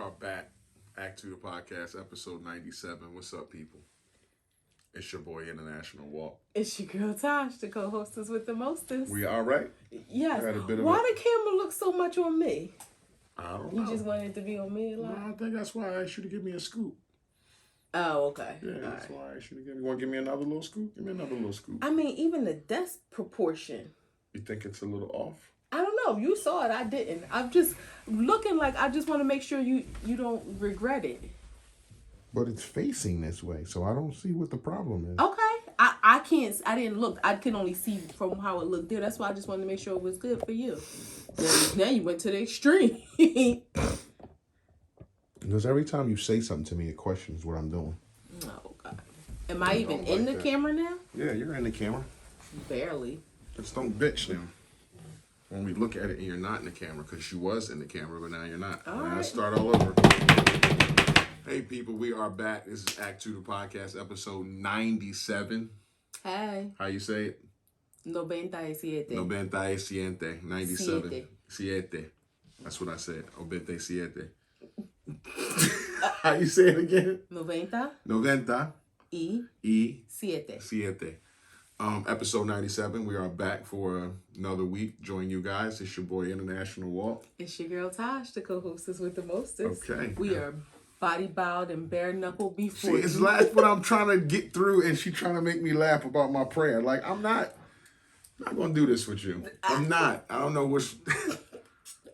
are back. A2TP podcast, episode 97. What's up, people? It's your boy, International Walk. It's your girl, Tosh, the co-hostess with the mostest. We all right? Yes. Why the camera look so much on me? I don't know. You just wanted it to be on me a lot? No, I think that's why I asked you to give me a scoop. Oh, okay. Yeah, that's why I asked you to give me. You want to give me another little scoop? Give me another little scoop. I mean, even the desk proportion. You think it's a little off? I don't know. You saw it. I didn't. I'm just looking like I just want to make sure you don't regret it. But it's facing this way, so I don't see what the problem is. Okay. I can't. I didn't look. I can only see from how it looked there. That's why I just wanted to make sure it was good for you. Now you went to the extreme. Because every time you say something to me, it questions what I'm doing. Oh, God. Am I even in the camera now? Yeah, you're in the camera. Barely. Just don't bitch now. When we look at it and you're not in the camera, because you was in the camera, but now you're not. All now right. Let's start all over. Hey, people, we are back. This is A2TP podcast, episode 97. Hey. How you say it? 97. 97. 97. Siete. That's what I said. 97. How you say it again? 90. Y 7. Episode 97. We are back for another week. Join you guys. It's your boy, International Walk. It's your girl, Tosh, the co-hostess with the mostest. Okay. We are body bowed and bare knuckle before See, it's that's what I'm trying to get through, and she trying to make me laugh about my prayer. Like, I'm not going to do this with you. I'm not. I don't know what's...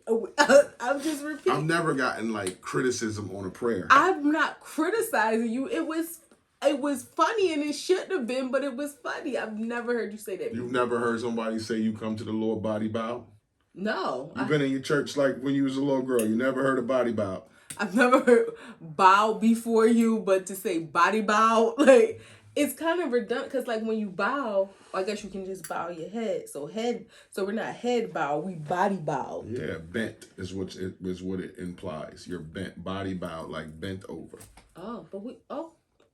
I'm just repeating. I've never gotten, like, criticism on a prayer. I'm not criticizing you. It was funny, and it shouldn't have been, but it was funny. I've never heard you say that. You've never heard somebody say you come to the Lord body bow? No. You've been in your church like when you was a little girl. You never heard a body bow. I've never heard bow before you, but to say body bow, like, it's kind of redundant, because, like, when you bow, I guess you can just bow your head. So we're not head bow, we body bow. Yeah, bent is what it implies. You're bent, body bowed, like bent over.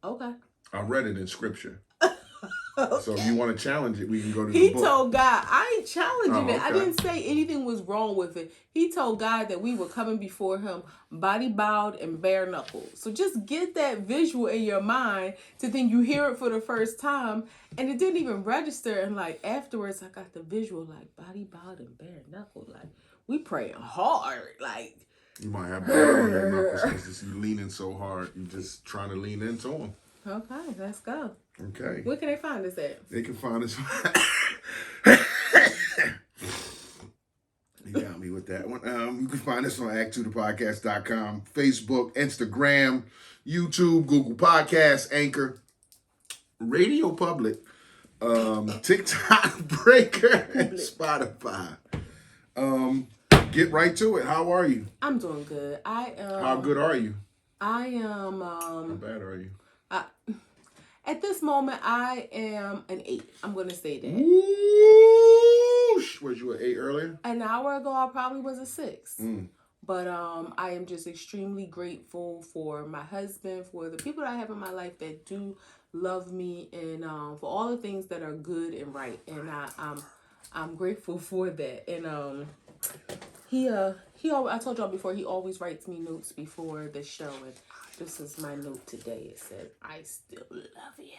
Okay. I read it in scripture. Okay. So if you want to challenge it, we can go to the He book. told God, I ain't challenging it. Okay. I didn't say anything was wrong with it. He told God that we were coming before him body bowed and bare knuckled. So just get that visual in your mind to think you hear it for the first time. And it didn't even register. And like afterwards, I got the visual like body bowed and bare knuckled. Like we praying hard. Like You might have blood on your knuckles because you leaning so hard. You're just trying to lean into them. Okay, let's go. Okay. Where can they find us at? They can find us. You got me with that one. You can find us on A2TPodcast.com, Facebook, Instagram, YouTube, Google Podcasts, Anchor, Radio Public, TikTok, Breaker, and Spotify. Get right to it. How are you? I'm doing good. How good are you? I am. How bad are you? At this moment, I am an 8. I'm going to say that. Whoosh! Was you an 8 earlier? An hour ago, I probably was a 6. But I am just extremely grateful for my husband, for the people that I have in my life that do love me, and for all the things that are good and right. And I'm grateful for that. And I told y'all before, he always writes me notes before the show, and this is my note today. It said, I still love you.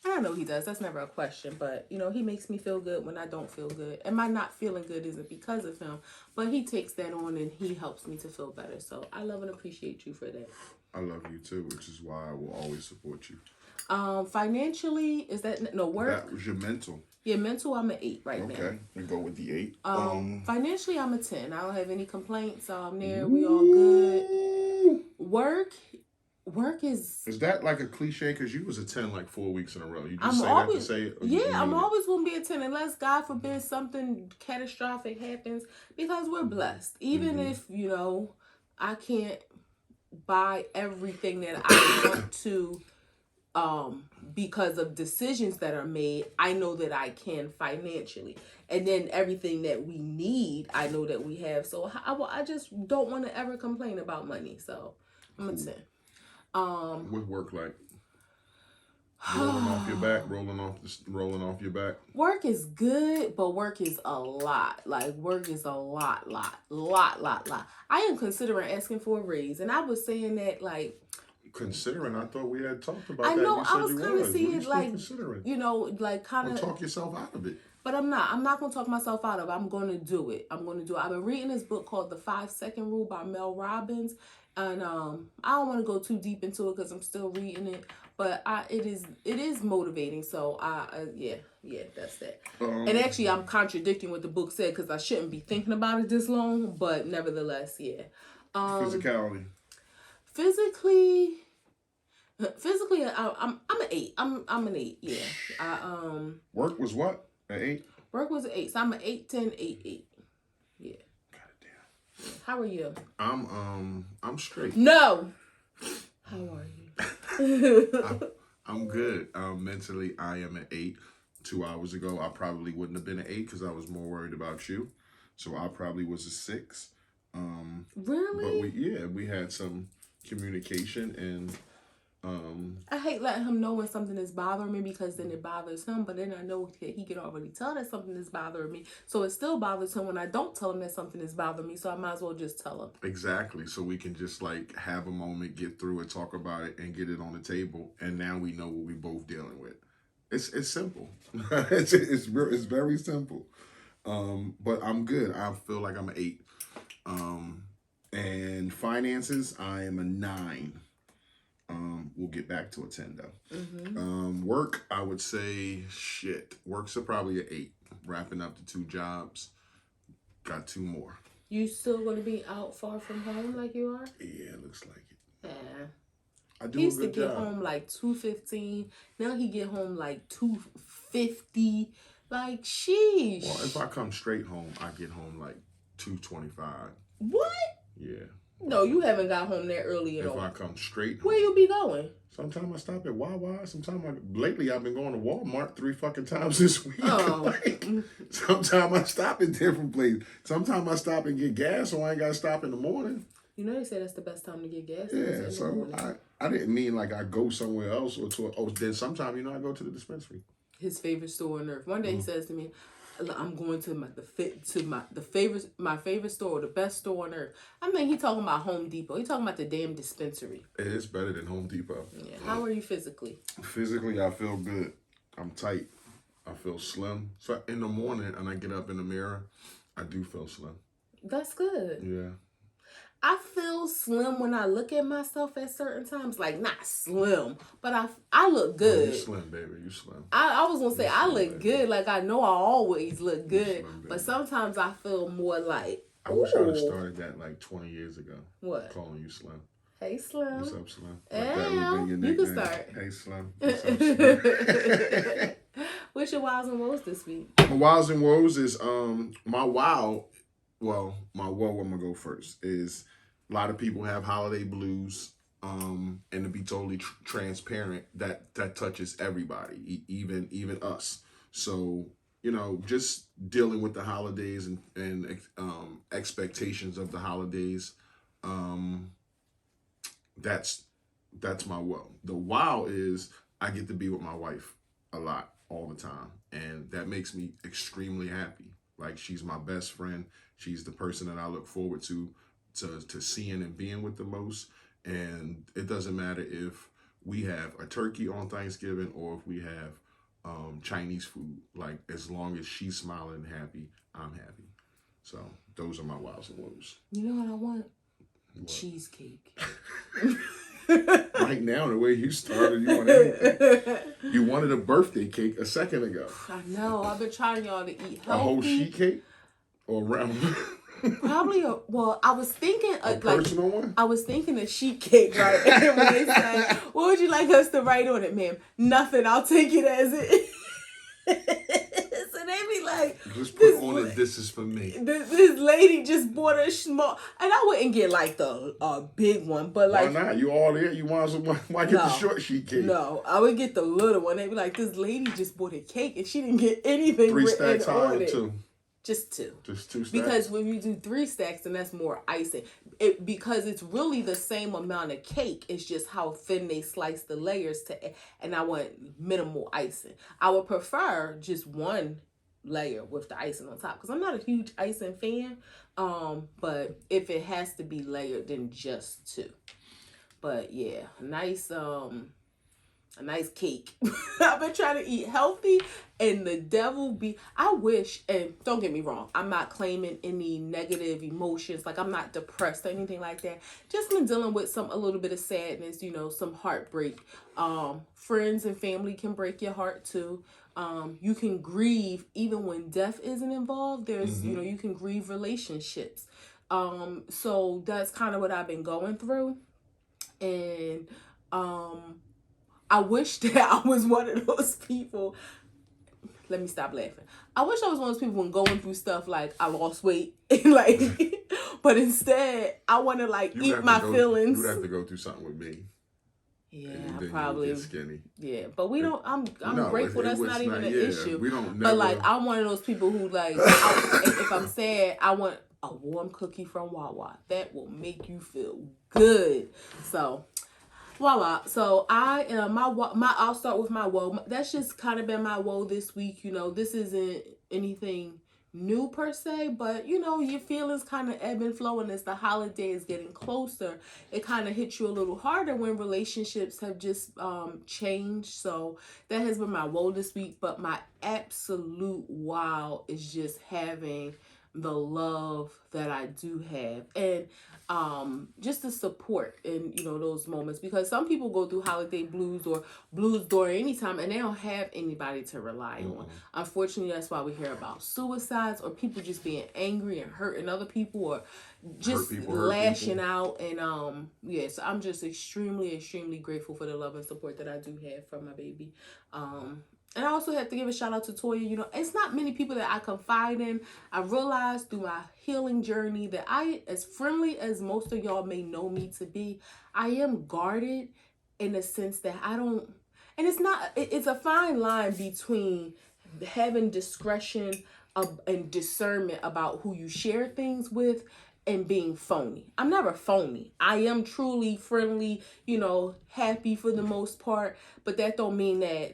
And I know he does. That's never a question. But, you know, he makes me feel good when I don't feel good. And my not feeling good isn't because of him. But he takes that on and he helps me to feel better. So I love and appreciate you for that. I love you too, which is why I will always support you. Financially, is that, no, work? That was your mental. Yeah, mental, I'm an 8 right now. Okay, we go with the 8. Financially, I'm a 10. I don't have any complaints. I'm there. We all good. Work is... Is that like a cliche? Because you was a 10 like 4 weeks in a row. You just that to say it? Yeah, I'm always going to be a 10 unless, God forbid, something catastrophic happens, because we're blessed. Even if, you know, I can't buy everything that I want to because of decisions that are made, I know that I can financially. And then everything that we need, I know that we have. So I just don't want to ever complain about money. So I'm a 10. What work like? Rolling off your back, rolling off your back. Work is good, but work is a lot. Like, work is a lot. I am considering asking for a raise, and I was saying that, like, considering, I thought we had talked about that. I know, I was kind of seeing, like, you know, like, kind of talk yourself out of it. But I'm not going to talk myself out of it. I'm going to do it. I've been reading this book called The 5-Second Rule by Mel Robbins. And I don't want to go too deep into it because I'm still reading it. But it is motivating. So, yeah, that's that. And actually, I'm contradicting what the book said because I shouldn't be thinking about it this long. But nevertheless, yeah. Physicality. Physically, I'm an 8. I'm an 8, yeah. Work was what? An 8? Work was an 8. So I'm an 8, 10, 8, 8. Yeah. Goddamn. How are you? I'm straight. No. How are you? I'm good. Mentally, I am an 8. 2 hours ago, I probably wouldn't have been an 8 because I was more worried about you. So I probably was a 6. Really? But we had some communication and. I hate letting him know when something is bothering me because then it bothers him. But then I know that he can already tell that something is bothering me. So it still bothers him when I don't tell him that something is bothering me. So I might as well just tell him. Exactly. So we can just like have a moment, get through it, talk about it, and get it on the table. And now we know what we're both dealing with. It's simple. it's very simple. But I'm good. I feel like I'm an 8. And finances, I am a 9. We'll get back to a 10 though. Mm-hmm. Work, I would say work's probably an 8. Wrapping up the 2 jobs. Got 2 more. You still going to be out far from home like you are? Yeah, it looks like it. Yeah. I do he used a good to get job. home like 2:15. Now he get home like 2:50. Like, sheesh. Well, if I come straight home, I get home like 2:25. What? Yeah. No, you haven't got home that early at all. If I come straight home. Where you be going? Sometimes I stop at Wawa. Lately I've been going to Walmart 3 fucking times this week. Oh. Like, sometimes I stop at different places. Sometimes I stop and get gas, so I ain't got to stop in the morning. You know they say that's the best time to get gas. Yeah, so I didn't mean like I go somewhere else or then sometimes, I go to the dispensary. His favorite store on earth. One day he says to me, I'm going to my favorite store, the best store on earth. I mean, he talking about Home Depot. He talking about the damn dispensary. It is better than Home Depot. Yeah. How are you physically? Physically, I feel good. I'm tight. I feel slim. So in the morning, and I get up in the mirror, I do feel slim. That's good. Yeah. I feel slim when I look at myself at certain times. Like, not slim, but I look good. Oh, you slim, baby. You slim. I was going to say, I look good. Like, I know I always look good. Slim, but sometimes I feel more like, I wish I had started that like 20 years ago. What? Calling you Slim. Hey, Slim. What's up, Slim? Hey, you can start. Hey, Slim. What's up, Slim? What's your wows and woes this week? My wows and woes is, my woe, I'm going to go first, is a lot of people have holiday blues, and to be totally transparent, that touches everybody, even us. So, just dealing with the holidays and expectations of the holidays, that's my woe. The wow is I get to be with my wife a lot, all the time, and that makes me extremely happy. Like, she's my best friend. She's the person that I look forward to seeing and being with the most. And it doesn't matter if we have a turkey on Thanksgiving or if we have Chinese food. Like, as long as she's smiling and happy, I'm happy. So those are my wows and woes. You know what I want? What? Cheesecake. Right now, the way you started, you want anything. You wanted a birthday cake a second ago. I know. I've been trying y'all to eat healthy. A whole sheet cake? Or round? Probably I was thinking a personal one. I was thinking a sheet cake, right? And when they said, "What would you like us to write on it, ma'am?" Nothing. I'll take it as it. So they be like, "Just put on it. This is for me." This lady just bought a small, and I wouldn't get like the big one, but like, why not? You all there? You want some? Why get the short sheet cake? No, I would get the little one. They'd be like, "This lady just bought a cake and she didn't get anything 3 written stacks high on or it." 2? Just 2. Just 2 stacks? Because when you do 3 stacks, then that's more icing. because it's really the same amount of cake. It's just how thin they slice the layers and I want minimal icing. I would prefer just one layer with the icing on top because I'm not a huge icing fan. But if it has to be layered, then just two. But yeah, a nice cake. I've been trying to eat healthy and the devil be, I wish, and don't get me wrong, I'm not claiming any negative emotions. Like I'm not depressed or anything like that. Just been dealing with a little bit of sadness, some heartbreak. Friends and family can break your heart too. You can grieve even when death isn't involved. There's, you can grieve relationships. So that's kind of what I've been going through. And, I wish that I was one of those people. Let me stop laughing. I wish I was one of those people when going through stuff like I lost weight, but instead I want to eat my feelings. You'd have to go through something with me. Yeah, I probably get skinny. Yeah, but we don't. I'm grateful that's not even an issue. We don't. But I'm one of those people who if I'm sad, I want a warm cookie from Wawa. That will make you feel good. So. Voila. So I am I'll start with my woe. That's just kind of been my woe this week. This isn't anything new per se, but your feelings kind of ebb and flow, and as the holiday is getting closer, it kind of hits you a little harder when relationships have just changed. So that has been my woe this week. But my absolute wow is just having the love that I do have, and just the support in those moments, because some people go through holiday blues or blues during any time and they don't have anybody to rely on. Unfortunately, that's why we hear about suicides or people just being angry and hurting other people or just lashing out. And so I'm just extremely grateful for the love and support that I do have from my baby. And I also have to give a shout out to Toya. It's not many people that I confide in. I realized through my healing journey that as friendly as most of y'all may know me to be, I am guarded in the sense that I don't, and it's a fine line between having discretion and discernment about who you share things with and being phony. I'm never phony. I am truly friendly, happy for the most part, but that don't mean that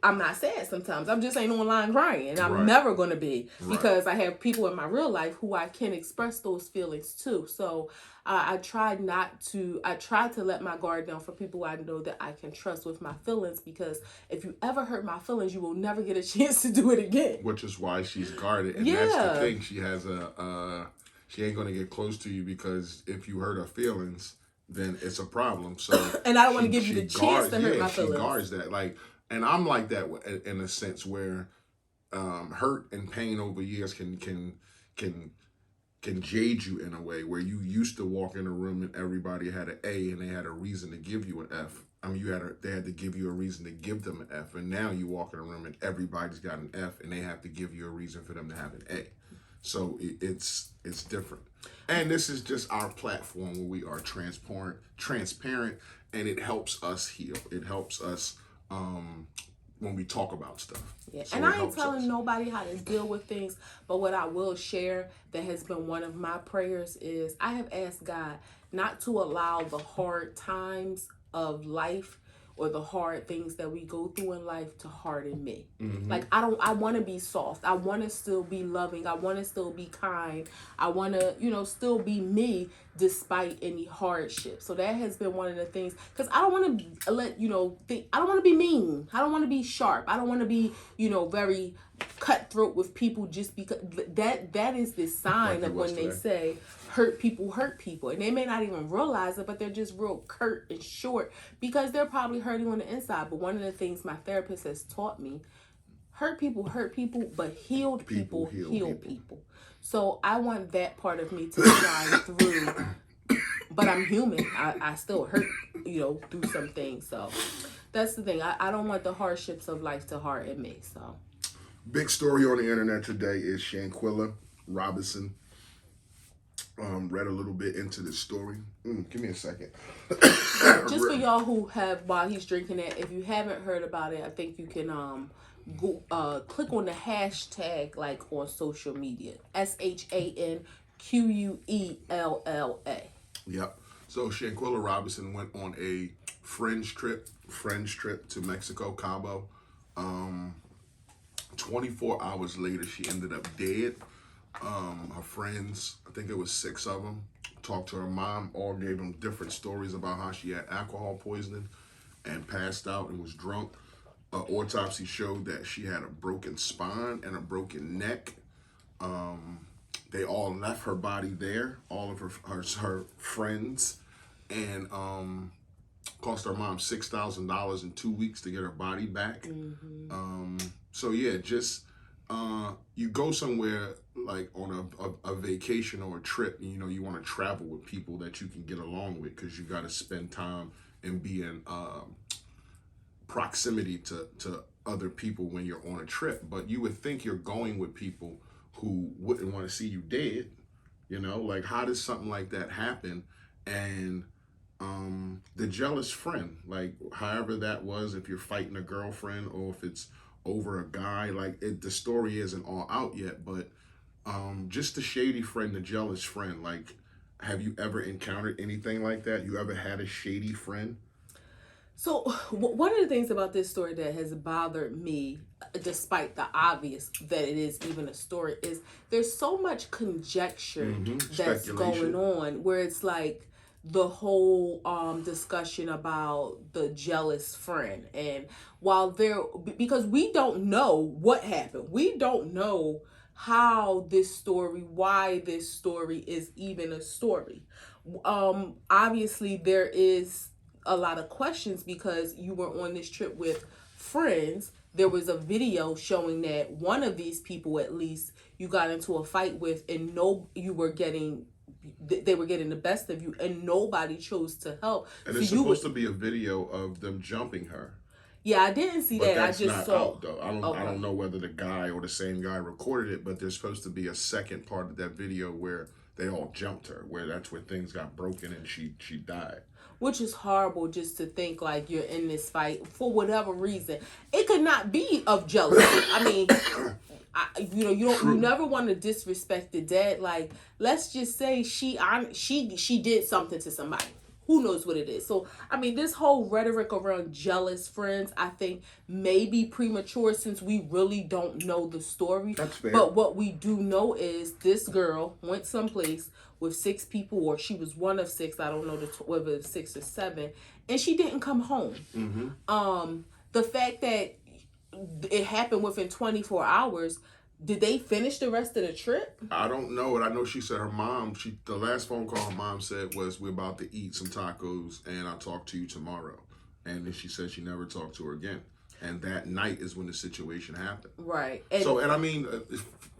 I'm not sad sometimes. I'm just ain't online crying. And I'm never going to be because I have people in my real life who I can express those feelings to. So I try to let my guard down for people I know that I can trust with my feelings, because if you ever hurt my feelings, you will never get a chance to do it again. Which is why she's guarded. And that's the thing. She has she ain't going to get close to you, because if you hurt her feelings, then it's a problem. So and I don't want to give you the chance to hurt my feelings. She guards that. And I'm like that in a sense where hurt and pain over years can jade you in a way where you used to walk in a room and everybody had an A and they had a reason to give you an F. I mean, they had to give you a reason to give them an F. And now you walk in a room and everybody's got an F and they have to give you a reason for them to have an A. So it's different. And this is just our platform where we are transparent, and it helps us heal. It helps us when we talk about stuff. Yeah, so and I ain't telling nobody how to deal with things, but what I will share that has been one of my prayers is I have asked God not to allow the hard times of life or the hard things that we go through in life to harden me. I want to be soft. I want to still be loving. I want to still be kind. I want to, still be me despite any hardship. So that has been one of the things, because I don't want to I don't want to be mean. I don't want to be sharp. I don't want to be, very cutthroat with people, just because that is the sign of when they say hurt people, and they may not even realize it, but they're just real curt and short because they're probably hurting on the inside. But one of the things my therapist has taught me, hurt people, but healed people heal people. So I want that part of me to shine through, but I'm human. I still hurt, through some things. So that's the thing. I don't want the hardships of life to harden me. So big story on the internet today is Shanquella Robinson. Read a little bit into this story. Give me a second. Just for y'all who have, while he's drinking that, if you haven't heard about it, I think you can click on the hashtag on social media. SHANQUELLA. Yep. So Shanquella Robinson went on a fringe trip to Mexico, Cabo. 24 hours later, she ended up dead. Her friends, I think it was 6 of them, talked to her mom, all gave them different stories about how she had alcohol poisoning and passed out and was drunk. Autopsy showed that she had a broken spine and a broken neck. They all left her body there, all of her friends, and cost her mom $6,000 in 2 weeks to get her body back. Mm-hmm. So yeah, just you go somewhere like on a vacation or a trip, you know, you want to travel with people that you can get along with, because you got to spend time and be in proximity to other people when you're on a trip. But you would think you're going with people who wouldn't want to see you dead. You know, like, how does something like that happen? And the jealous friend, like, however that was, if you're fighting a girlfriend or if it's over a guy, like, the story isn't all out yet, but just the shady friend, the jealous friend, like, have you ever encountered anything like that? You ever had a shady friend? So one of the things about this story that has bothered me, despite the obvious that it is even a story, is there's so much conjecture that's going on, where it's like the whole discussion about the jealous friend. And while because we don't know what happened, we don't know how this story, why this story is even a story. Obviously there is a lot of questions because you were on this trip with friends. There was a video showing that one of these people, at least, you got into a fight with, and they were getting the best of you, and nobody chose to help. And so it's supposed to be a video of them jumping her. Yeah, I didn't see that. I just saw. Out, though. I don't know whether the guy or the same guy recorded it, but there's supposed to be a second part of that video where they all jumped her, where that's where things got broken and she died. Which is horrible, just to think like you're in this fight for whatever reason. It could not be of jealousy. I mean, you never want to disrespect the dead. Like, let's just say she did something to somebody. Who knows what it is? So, I mean, this whole rhetoric around jealous friends, I think, may be premature since we really don't know the story. That's fair. But what we do know is this girl went someplace with 6 people, or she was one of 6. I don't know whether it's 6 or 7, and she didn't come home. Mm-hmm. The fact that it happened within 24 hours. Did they finish the rest of the trip? I don't know. But I know she said her mom, the last phone call her mom said was, we're about to eat some tacos and I'll talk to you tomorrow. And then she said she never talked to her again. And that night is when the situation happened. Right. And I mean,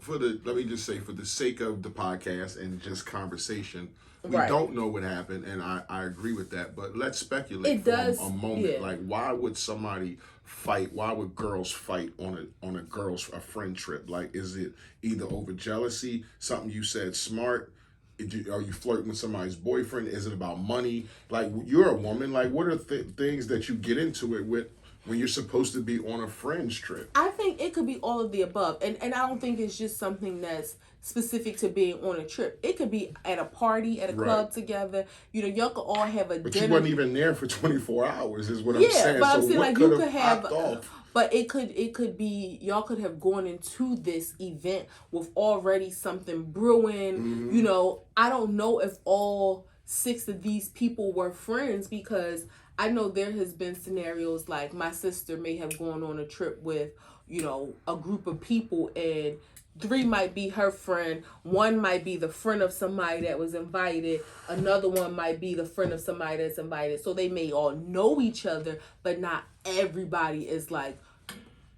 let me just say, for the sake of the podcast and just conversation, we don't know what happened, and I agree with that. But let's speculate a moment. Yeah. Like, why would somebody fight? Why would girls fight on a friend trip? Like, is it either over jealousy, something you said smart? Are you flirting with somebody's boyfriend? Is it about money? Like, you're a woman. Like, what are things that you get into it with when you're supposed to be on a fringe trip? I think it could be all of the above. And I don't think it's just something that's specific to being on a trip. It could be at a party, at a club together. You know, y'all could all have a dinner. But you wasn't even there for 24 hours is what I'm saying. Yeah, but I'm saying, like, you could have... But it could be, y'all could have gone into this event with already something brewing. Mm-hmm. You know, I don't know if all 6 of these people were friends, because I know there has been scenarios like my sister may have gone on a trip with, you know, a group of people, and 3 might be her friend. 1 might be the friend of somebody that was invited. Another one might be the friend of somebody that's invited. So they may all know each other, but not everybody is like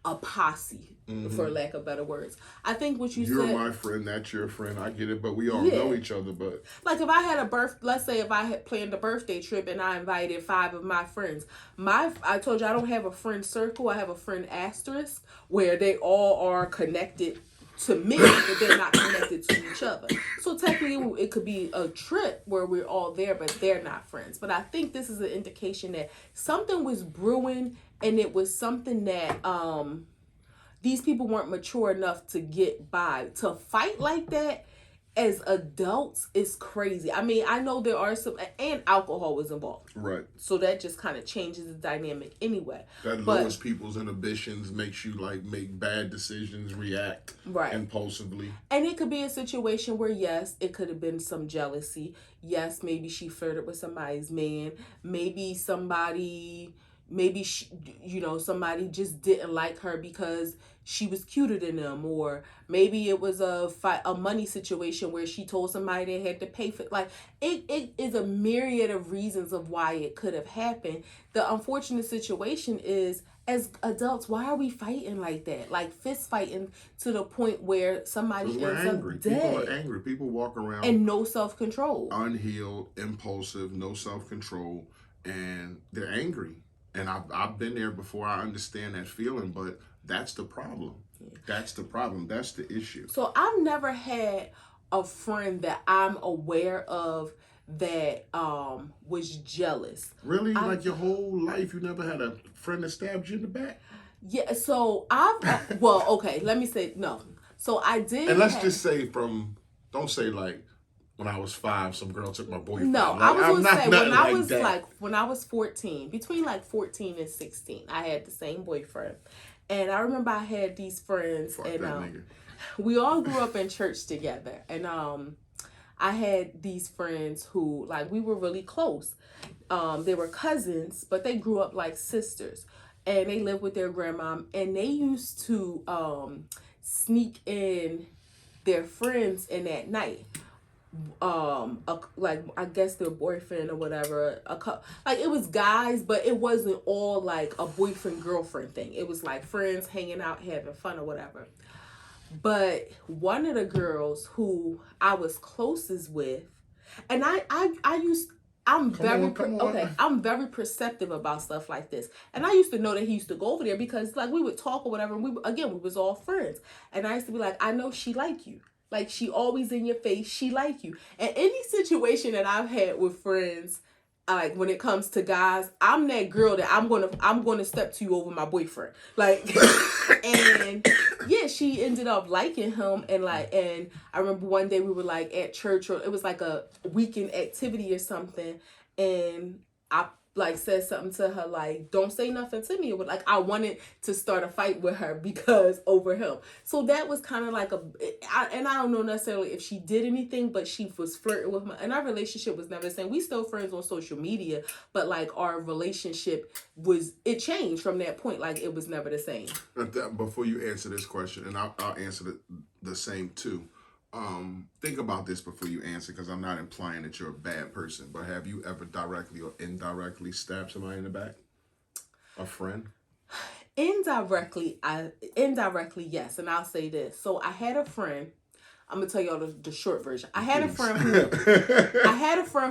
a posse, for lack of better words. I think what you're said... You're my friend, that's your friend. I get it, but we all know each other. But like, if I had let's say if I had planned a birthday trip and I invited 5 of my friends, I told you I don't have a friend circle. I have a friend asterisk, where they all are connected to me, but they're not connected to each other. So technically, it could be a trip where we're all there, but they're not friends. But I think this is an indication that something was brewing, and it was something that these people weren't mature enough to get by. To fight like that as adults, it's crazy. I mean, I know there are some, and alcohol was involved. Right. So that just kind of changes the dynamic anyway. That lowers people's inhibitions, makes you like make bad decisions, react impulsively. And it could be a situation where, yes, it could have been some jealousy. Yes, maybe she flirted with somebody's man. Maybe somebody just didn't like her because she was cuter than them, or maybe it was a money situation where she told somebody they had to pay for. Like it is a myriad of reasons of why it could have happened. The unfortunate situation is, as adults, why are we fighting like that? Like fist fighting to the point where somebody ends angry. up dead. People are angry. People walk around and no self-control, unhealed, impulsive, no self-control, and they're angry. And I've been there before. I understand that feeling, but that's the problem. That's the problem. That's the issue. So I've never had a friend that I'm aware of that was jealous. Really? Like your whole life, you never had a friend that stabbed you in the back? Yeah. So okay. Let me say no. So I did. And let's just say don't say like, when I was 5, some girl took my boyfriend. No, like, I was going to say when I was 14, between like 14 and 16, I had the same boyfriend. And I remember I had these friends, and we all grew up in church together. And I had these friends who, like, we were really close. They were cousins, but they grew up like sisters. And they lived with their grandma. And they used to sneak in their friends in at night. Like I guess their boyfriend or whatever, like it was guys, but it wasn't all like a boyfriend girlfriend thing. It was like friends hanging out, having fun or whatever. But one of the girls who I was closest with, and I'm very perceptive about stuff like this. And I used to know that he used to go over there because like we would talk or whatever, and we was all friends. And I used to be like, I know she like you. Like, she always in your face. She like you. And any situation that I've had with friends, like when it comes to guys, I'm that girl that I'm gonna step to you over my boyfriend. Like, and yeah, she ended up liking him. And I remember one day we were like at church, or it was like a weekend activity or something, and I like said something to her like, don't say nothing to me. It was like I wanted to start a fight with her because over him. So that was kind of like and I don't know necessarily if she did anything, but she was flirting with me, and our relationship was never the same. We still friends on social media, but like our relationship it changed from that point. Like it was never the same. Before you answer this question, and I'll answer the same too. Think about this before you answer, because I'm not implying that you're a bad person, but have you ever directly or indirectly stabbed somebody in the back? A friend? Indirectly, yes. And I'll say this. So I had a friend. I'm gonna tell y'all the short version. I had a friend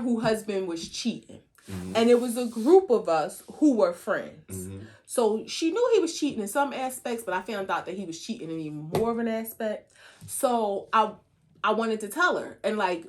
whose husband was cheating. Mm-hmm. And it was a group of us who were friends. Mm-hmm. So she knew he was cheating in some aspects, but I found out that he was cheating in even more of an aspect. So I wanted to tell her. And like,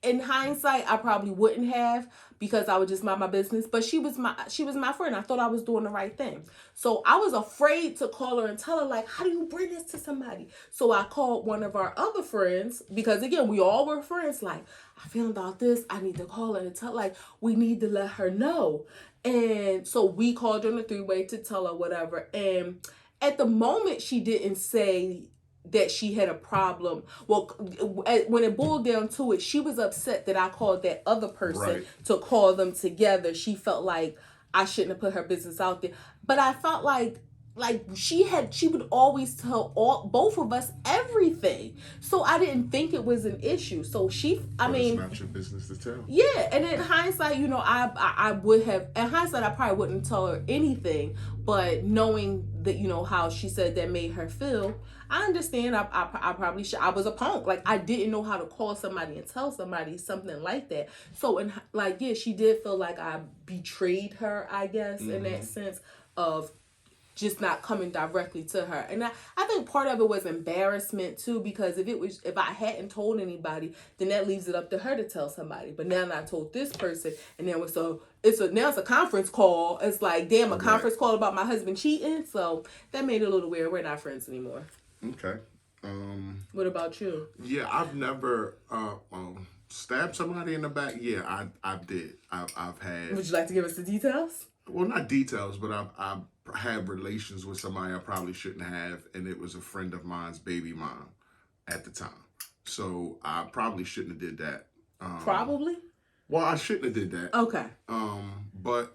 in hindsight, I probably wouldn't have, because I would just mind my business. But she was my friend. I thought I was doing the right thing. So I was afraid to call her and tell her, like, how do you bring this to somebody? So I called one of our other friends, because again, we all were friends. Like, I found out this. I need to call her and tell, like, we need to let her know. And so we called her on a 3-way to tell her whatever. And at the moment, she didn't say that she had a problem. Well, when it boiled down to it, she was upset that I called that other person to call them together. She felt like I shouldn't have put her business out there. But I felt like she would always tell both of us everything. So I didn't think it was an issue. So it's not your business to tell. Yeah, and in hindsight, I would have. In hindsight, I probably wouldn't tell her anything. But knowing that, how she said that made her feel, I understand. I probably should. I was a punk. Like, I didn't know how to call somebody and tell somebody something like that. So, she did feel like I betrayed her, I guess, in that sense of just not coming directly to her. And I think part of it was embarrassment too, because if I hadn't told anybody, then that leaves it up to her to tell somebody. But now I told this person, and then now it's a conference call. It's like, damn, a conference call about my husband cheating. So that made it a little weird. We're not friends anymore. Okay. What about you? Yeah, I've never stabbed somebody in the back. Yeah, I did. I've had. Would you like to give us the details? Well, not details, but I've had relations with somebody I probably shouldn't have, and it was a friend of mine's baby mom at the time. So I probably shouldn't have did that. Probably? Well, I shouldn't have did that. Okay. But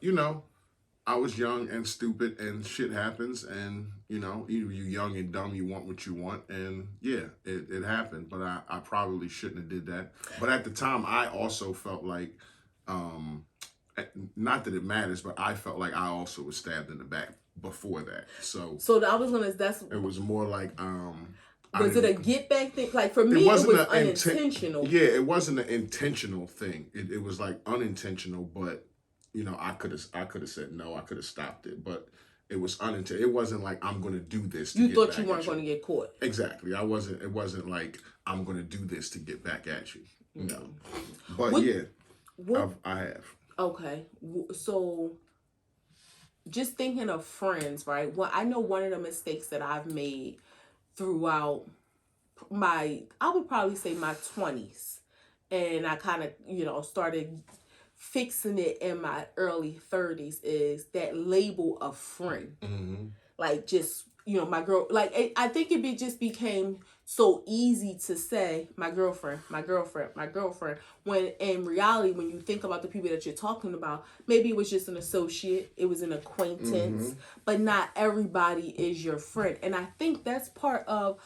I was young and stupid, and shit happens, and you're young and dumb, you want what you want, and yeah, it happened. But I probably shouldn't have did that. But at the time, I also felt like, not that it matters, but I felt like I also was stabbed in the back before that. So I was gonna. It was more like Was it a get back thing? Like for me, it was unintentional. Yeah, it wasn't an intentional thing. It was like unintentional, but I could have said no. I could have stopped it, but it was unintentional. It wasn't like I'm going to do this. You thought you weren't going to get caught. Exactly. I wasn't. It wasn't like I'm going to do this to get back at you. No. But I have. Okay, so just thinking of friends, right? Well, I know one of the mistakes that I've made throughout I would probably say my 20s, and I kind of, started fixing it in my early 30s, is that label of friend. Mm-hmm. Like just, my girl, like I think it just became so easy to say my girlfriend, when in reality, when you think about the people that you're talking about, maybe it was just an associate, it was an acquaintance, but not everybody is your friend. And I think that's part of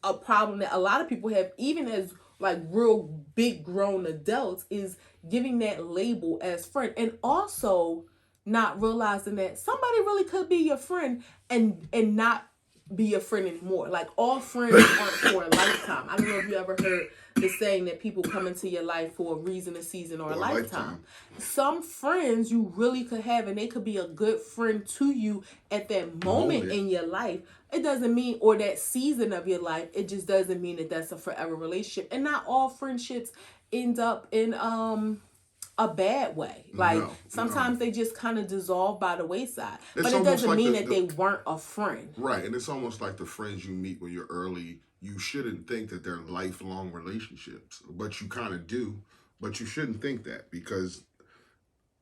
a problem that a lot of people have, even as like real big grown adults, is giving that label as friend, and also not realizing that somebody really could be your friend and not be your friend anymore. Like all friends aren't for a lifetime. I don't know if you ever heard the saying that people come into your life for a reason, a season, or a lifetime. Some friends you really could have, and they could be a good friend to you at that moment in your life. It doesn't mean, or that season of your life, it just doesn't mean that that's a forever relationship. And not all friendships end up in a bad way. Like sometimes they just kind of dissolve by the wayside. But it doesn't mean that they weren't a friend. Right. And it's almost like the friends you meet when you're early, you shouldn't think that they're lifelong relationships, but you kind of do. But you shouldn't think that, because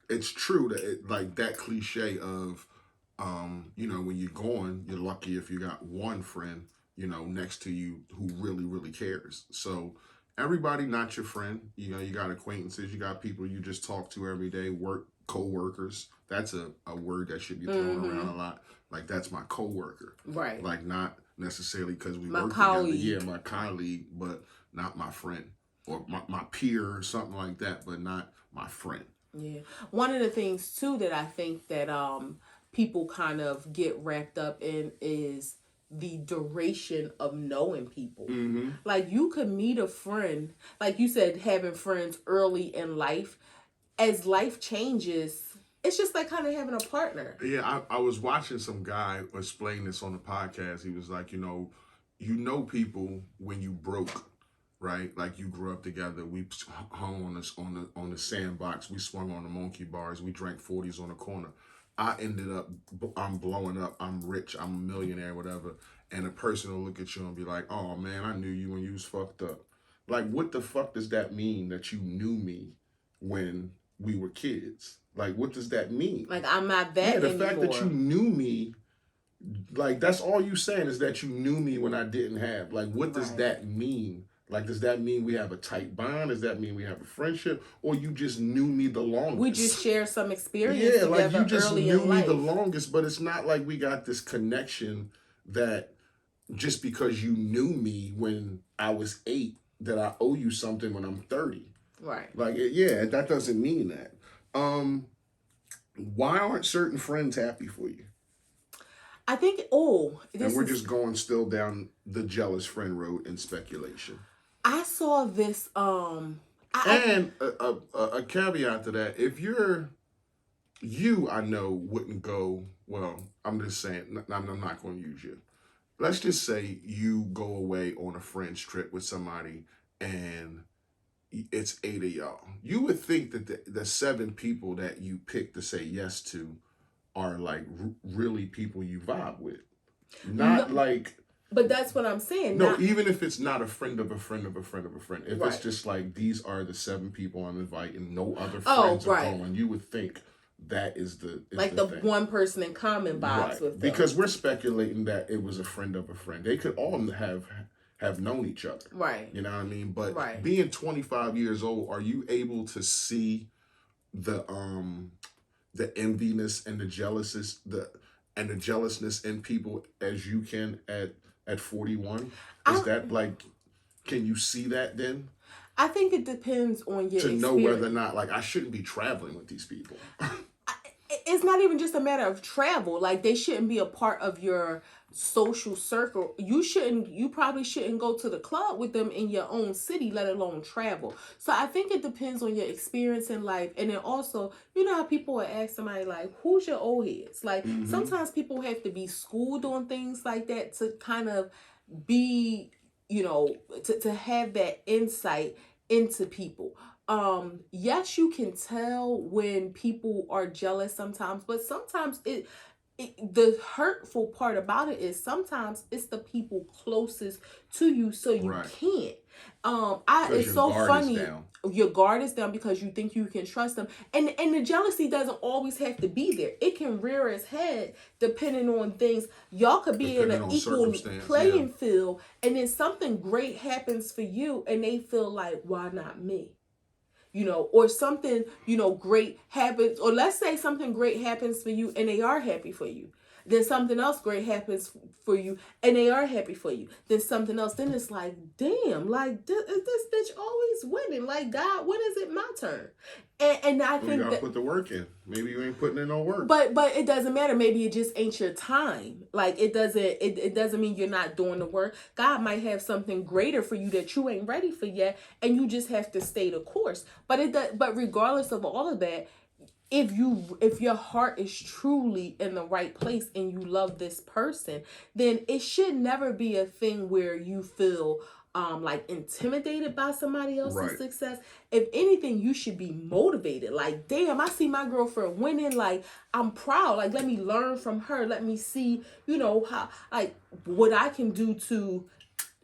it's true that like that cliche of when you're gone, you're lucky if you got one friend next to you who really, really cares. So everybody not your friend. You got acquaintances, you got people you just talk to every day, co-workers. That's a word that should be thrown around a lot. Like, that's my co-worker. Right. Like, not necessarily because we work together. Yeah, my colleague, but not my friend. Or my peer or something like that, but not my friend. Yeah. One of the things, too, that I think that people kind of get wrapped up in is the duration of knowing people. Mm-hmm. Like, you could meet a friend, like you said, having friends early in life. As life changes, it's just like kind of having a partner. Yeah, I was watching some guy explain this on the podcast. He was like, you know people when you broke, right? Like, you grew up together. We hung on the sandbox. We swung on the monkey bars. We drank 40s on the corner. I ended up, I'm blowing up, I'm rich, I'm a millionaire, whatever. And a person will look at you and be like, oh man, I knew you when you was fucked up. Like, what the fuck does that mean, that you knew me when we were kids? Like, what does that mean? Like, I'm not that anymore. The fact that you knew me, like, that's all you saying, is that you knew me when I didn't have. Like, what does that mean? Like, does that mean we have a tight bond? Does that mean we have a friendship? Or you just knew me the longest? We just share some experience together. Yeah, like, you just knew me the life. longest, but it's not like we got this connection that just because you knew me when I was 8, that I owe you something when I'm 30. Right. Like, yeah, that doesn't mean that. Why aren't certain friends happy for you? I think, and we're just going still down the jealous friend road in speculation. I saw this, and a caveat to that, if I know wouldn't go, well, I'm just saying, I'm not going to use you. Let's just say you go away on a friend's trip with somebody and it's 8 of y'all. You would think that the 7 people that you pick to say yes to are like really people you vibe with. Not like But that's what I'm saying. No, even if it's not a friend of a friend of a friend of a friend. If right. it's just like, these are the 7 people I'm inviting, no other friends are going, you would think that is the thing. One person in common vibes with them. Because we're speculating that it was a friend of a friend. They could all have known each other. Right. You know what I mean? But being 25 years old, are you able to see the enviness and the jealousness in people as you can at 41? Is that like, can you see that then? I think it depends on your experience. Know whether or not, like, I shouldn't be traveling with these people. It's not even just a matter of travel. Like, they shouldn't be a part of your social circle. You probably shouldn't go to the club with them in your own city, let alone travel. So I think it depends on your experience in life. And then also, you know how people would ask somebody like, who's your old heads? Like, sometimes people have to be schooled on things like that to kind of be, you know, to have that insight into people. Yes, you can tell when people are jealous sometimes, but sometimes the hurtful part about it is sometimes it's the people closest to you, so you can't. It's so funny. Your guard is down because you think you can trust them, and the jealousy doesn't always have to be there. It can rear its head depending on things. Y'all could be in an equal playing field, and then something great happens for you, and they feel like, why not me? You know, or something, you know, great happens, or let's say something great happens for you and they are happy for you. Then something else great happens for you and they are happy for you. Then something else, then it's like, damn, like, this bitch always winning. Like, God, when is it my turn? And I think you gotta put the work in. Maybe you ain't putting in no work. But it doesn't matter. Maybe it just ain't your time. Like, it doesn't mean you're not doing the work. God might have something greater for you that you ain't ready for yet, and you just have to stay the course. But regardless of all of that, if your heart is truly in the right place and you love this person, then it should never be a thing where you feel like intimidated by somebody else's success. If anything, you should be motivated. Like, damn, I see my girlfriend winning. Like, I'm proud. Like, let me learn from her. Let me see, you know, how, like, what I can do to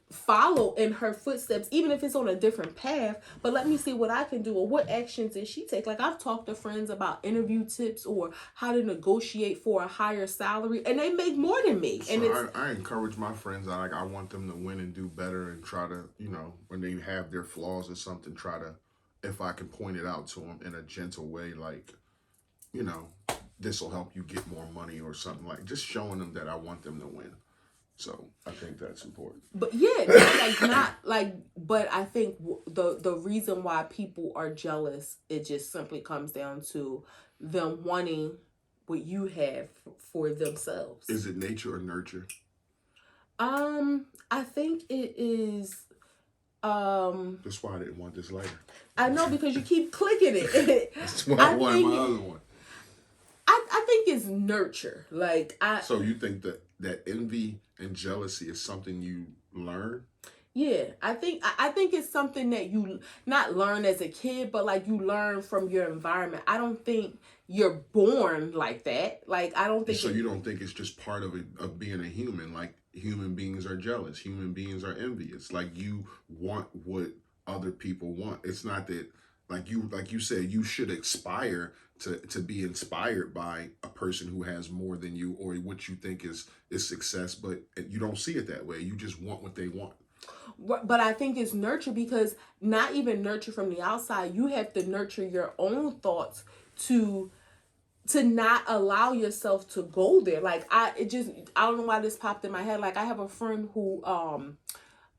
follow in her footsteps, even if it's on a different path. But let me see what I can do, or what actions did she take. Like, I've talked to friends about interview tips or how to negotiate for a higher salary, and they make more than me. So and I encourage my friends. I want them to win and do better, and try to, you know, when they have their flaws or something, try to, if I can point it out to them in a gentle way, like, you know, this will help you get more money or something, like just showing them that I want them to win. So I think that's important. But but I think the reason why people are jealous, it just simply comes down to them wanting what you have for themselves. Is it nature or nurture? I think it is. That's why I didn't want this later. I know, because you keep clicking it. That's why I wanted my other one. I think it's nurture. Like, So you think that envy and jealousy is something you learn? Yeah, I think it's something that you not learn as a kid, but like you learn from your environment. I don't think you're born like that. Like, I don't think. So you don't think it's just part of being a human? Like, human beings are jealous. Human beings are envious. Like, you want what other people want. It's not that, like you said, you should aspire to be inspired by a person who has more than you, or what you think is success, but you don't see it that way. You just want what they want. But I think it's nurture, because not even nurture from the outside. You have to nurture your own thoughts to not allow yourself to go there. Like, I don't know why this popped in my head. Like, I have a friend who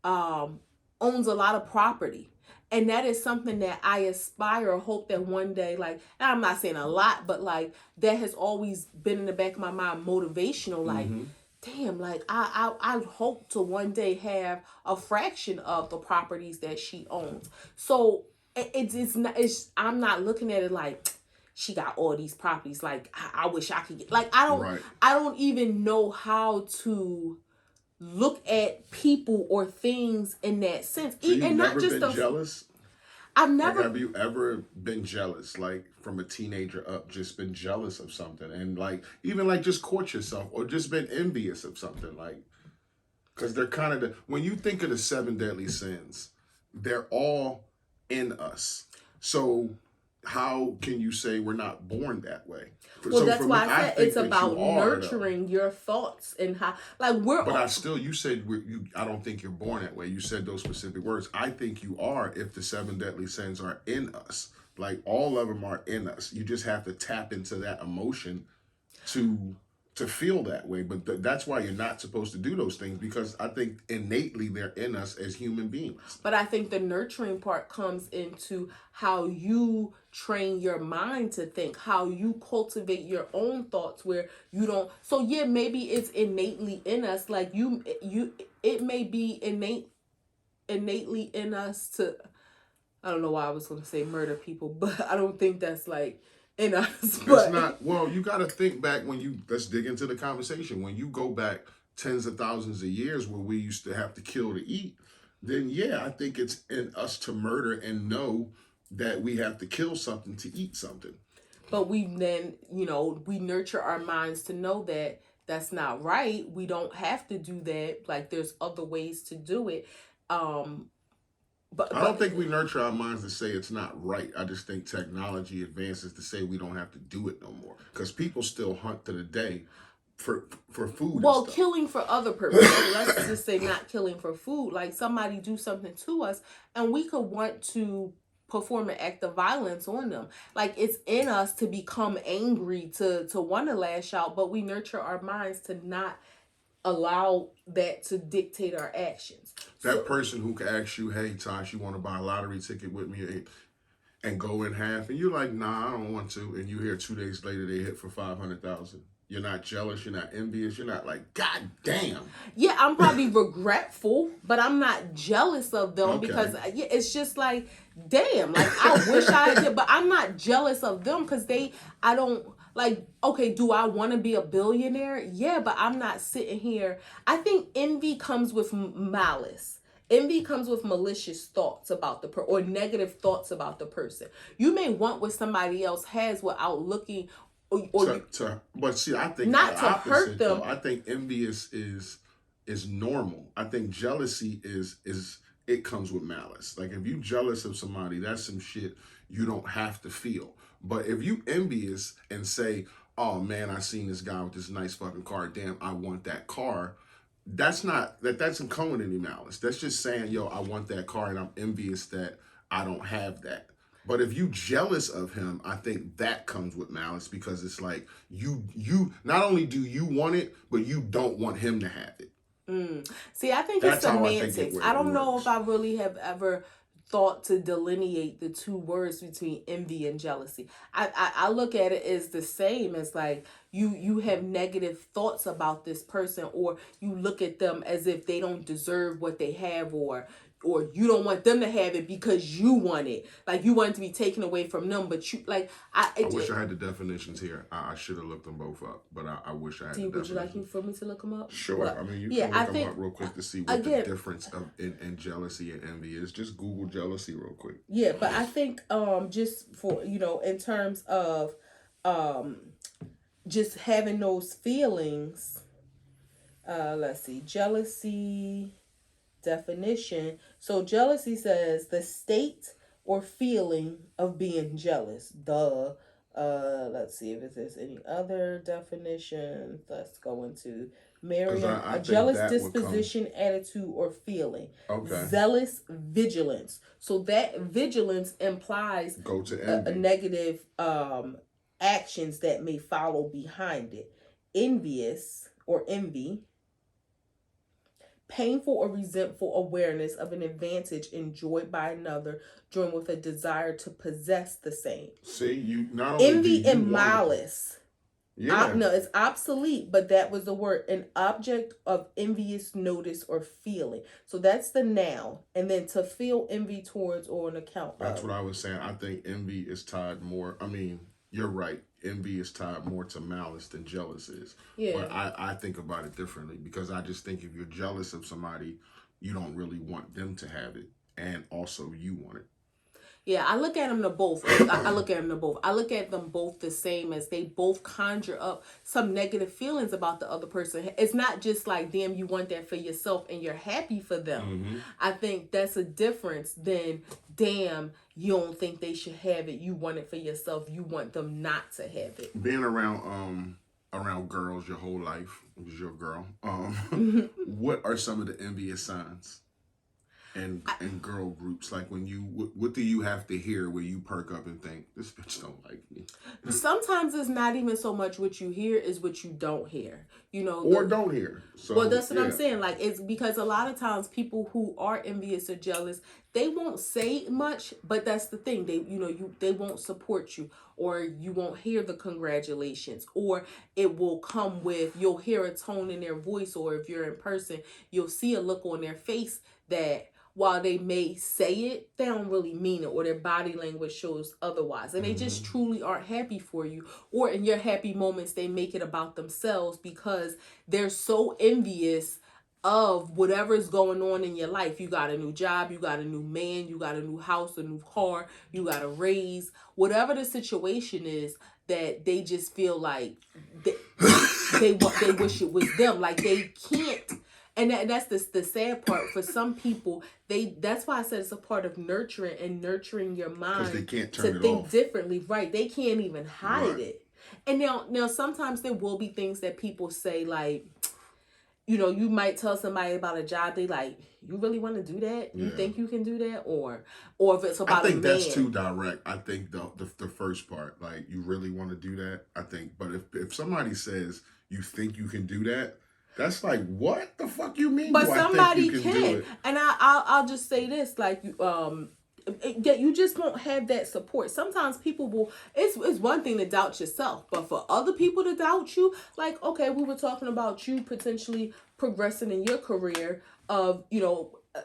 owns a lot of property. And that is something that I aspire or hope that one day, like, and I'm not saying a lot, but like, that has always been in the back of my mind, motivational. Like, damn, like, I hope to one day have a fraction of the properties that she owns. So I'm not looking at it like she got all these properties. Like, I wish I could get, like, I don't even know how to look at people or things in that sense. So you've never been jealous? I've never. Like, have you ever been jealous, like, from a teenager up, just been jealous of something, and like, even like just court yourself, or just been envious of something? Like, Because they're kind of when you think of the 7 deadly sins, they're all in us. So how can you say we're not born that way? Well, so that's why I said it's about nurturing your thoughts and how, like, we're. But you said I don't think you're born that way. You said those specific words. I think you are if the 7 deadly sins are in us. Like, all of them are in us. You just have to tap into that emotion to feel that way. But that's why you're not supposed to do those things, because I think innately they're in us as human beings. But I think the nurturing part comes into how you train your mind to think, how you cultivate your own thoughts where you don't. So yeah, maybe it's innately in us. Like it may be innately in us to, I don't know why I was going to say murder people, but I don't think that's like in us. That's not, well, you got to think back let's dig into the conversation. When you go back tens of thousands of years where we used to have to kill to eat, then yeah, I think it's in us to murder and know that we have to kill something to eat something. But we then, we nurture our minds to know that that's not right. We don't have to do that. Like, there's other ways to do it. But I don't think we nurture our minds to say it's not right. I just think technology advances to say we don't have to do it no more. Because people still hunt to the day for food. Well, killing for other purposes. Let's just say not killing for food. Like, somebody do something to us and we could want to perform an act of violence on them. Like, it's in us to become angry, to want to lash out, but we nurture our minds to not allow that to dictate our actions. That person who can ask you, hey, Tosh, you want to buy a lottery ticket with me and go in half? And you're like, nah, I don't want to. And you hear 2 days later they hit for 500,000. You're not jealous. You're not envious. You're not like, God damn. Yeah, I'm probably regretful, but I'm not jealous of them because it's just like, damn, like, I wish I did, but I'm not jealous of them because I don't. Like, okay, do I want to be a billionaire? Yeah, but I'm not sitting here. I think envy comes with malice. Envy comes with malicious thoughts about the person or negative thoughts about the person. You may want what somebody else has without looking but see, I think not to hurt them. Though. I think envy is normal. I think jealousy is it comes with malice. Like, if you jealous of somebody, that's some shit you don't have to feel. But if you envious and say, oh man, I seen this guy with this nice fucking car, damn, I want that car, that's doesn't come with any malice. That's just saying, yo, I want that car and I'm envious that I don't have that. But if you jealous of him, I think that comes with malice, because it's like you not only do you want it, but you don't want him to have it. See, I think it's semantics. I don't know if I really have ever thought to delineate the two words between envy and jealousy. I look at it as the same as, like, you have negative thoughts about this person, or you look at them as if they don't deserve what they have, or you don't want them to have it because you want it. Like, you want it to be taken away from them, but you, like... I wish I had the definitions here. I should have looked them both up, but I wish I had the definitions. Would you like for me to look them up? Sure. Well, I mean, you can look them up real quick to see what the difference in jealousy and envy is. Just Google jealousy real quick. Yeah, but I think just for, in terms of just having those feelings, let's see, jealousy... definition. So jealousy says the state or feeling of being jealous. Let's see if there's any other definitions. Let's go into Merriam. A jealous disposition, attitude, or feeling. Okay. Zealous vigilance. So that vigilance implies a negative actions that may follow behind it. Envious or envy. Painful or resentful awareness of an advantage enjoyed by another, joined with a desire to possess the same. See, you not only envy and malice. Yeah. No, it's obsolete, but that was the word. An object of envious notice or feeling. So that's the noun. And then to feel envy towards or an account That's what I was saying. I think envy is tied more. I mean, you're right. Envy is tied more to malice than jealous is. Yeah. But I think about it differently, because I just think if you're jealous of somebody, you don't really want them to have it. And also you want it. Yeah, I look at them to both. I look at them to both. I look at them both the same, as they both conjure up some negative feelings about the other person. It's not just like, damn, you want that for yourself and you're happy for them. Mm-hmm. I think that's a difference than, damn, you don't think they should have it. You want it for yourself. You want them not to have it. Being around girls your whole life, it was your girl. What are some of the envious signs? And girl groups, like when you, what do you have to hear where you perk up and think, this bitch don't like me? Sometimes it's not even so much what you hear is what you don't hear, or don't hear. So, well, that's what I'm saying. Like, it's because a lot of times people who are envious or jealous, they won't say much, but that's the thing. They won't support you, or you won't hear the congratulations, or it will come with, you'll hear a tone in their voice, or if you're in person, you'll see a look on their face that, while they may say it, they don't really mean it, or their body language shows otherwise. And they just truly aren't happy for you. Or in your happy moments, they make it about themselves because they're so envious of whatever's going on in your life. You got a new job, you got a new man, you got a new house, a new car, you got a raise. Whatever the situation is, that they just feel like they wish it was them. Like, they can't. And that's the sad part. For some people, that's why I said it's a part of nurturing your mind they can't turn to think off. Differently. Right. They can't even hide it. And now sometimes there will be things that people say, like, you might tell somebody about a job, they like, you really want to do that? You think you can do that? Or if it's about a man. I think that's too direct. I think the first part, like, you really want to do that? I think, but if somebody says, you think you can do that? That's like, what the fuck you mean? But somebody can. And I'll just say this, like, you just won't have that support. Sometimes people will, it's one thing to doubt yourself, but for other people to doubt you, like, okay, we were talking about you potentially progressing in your career of,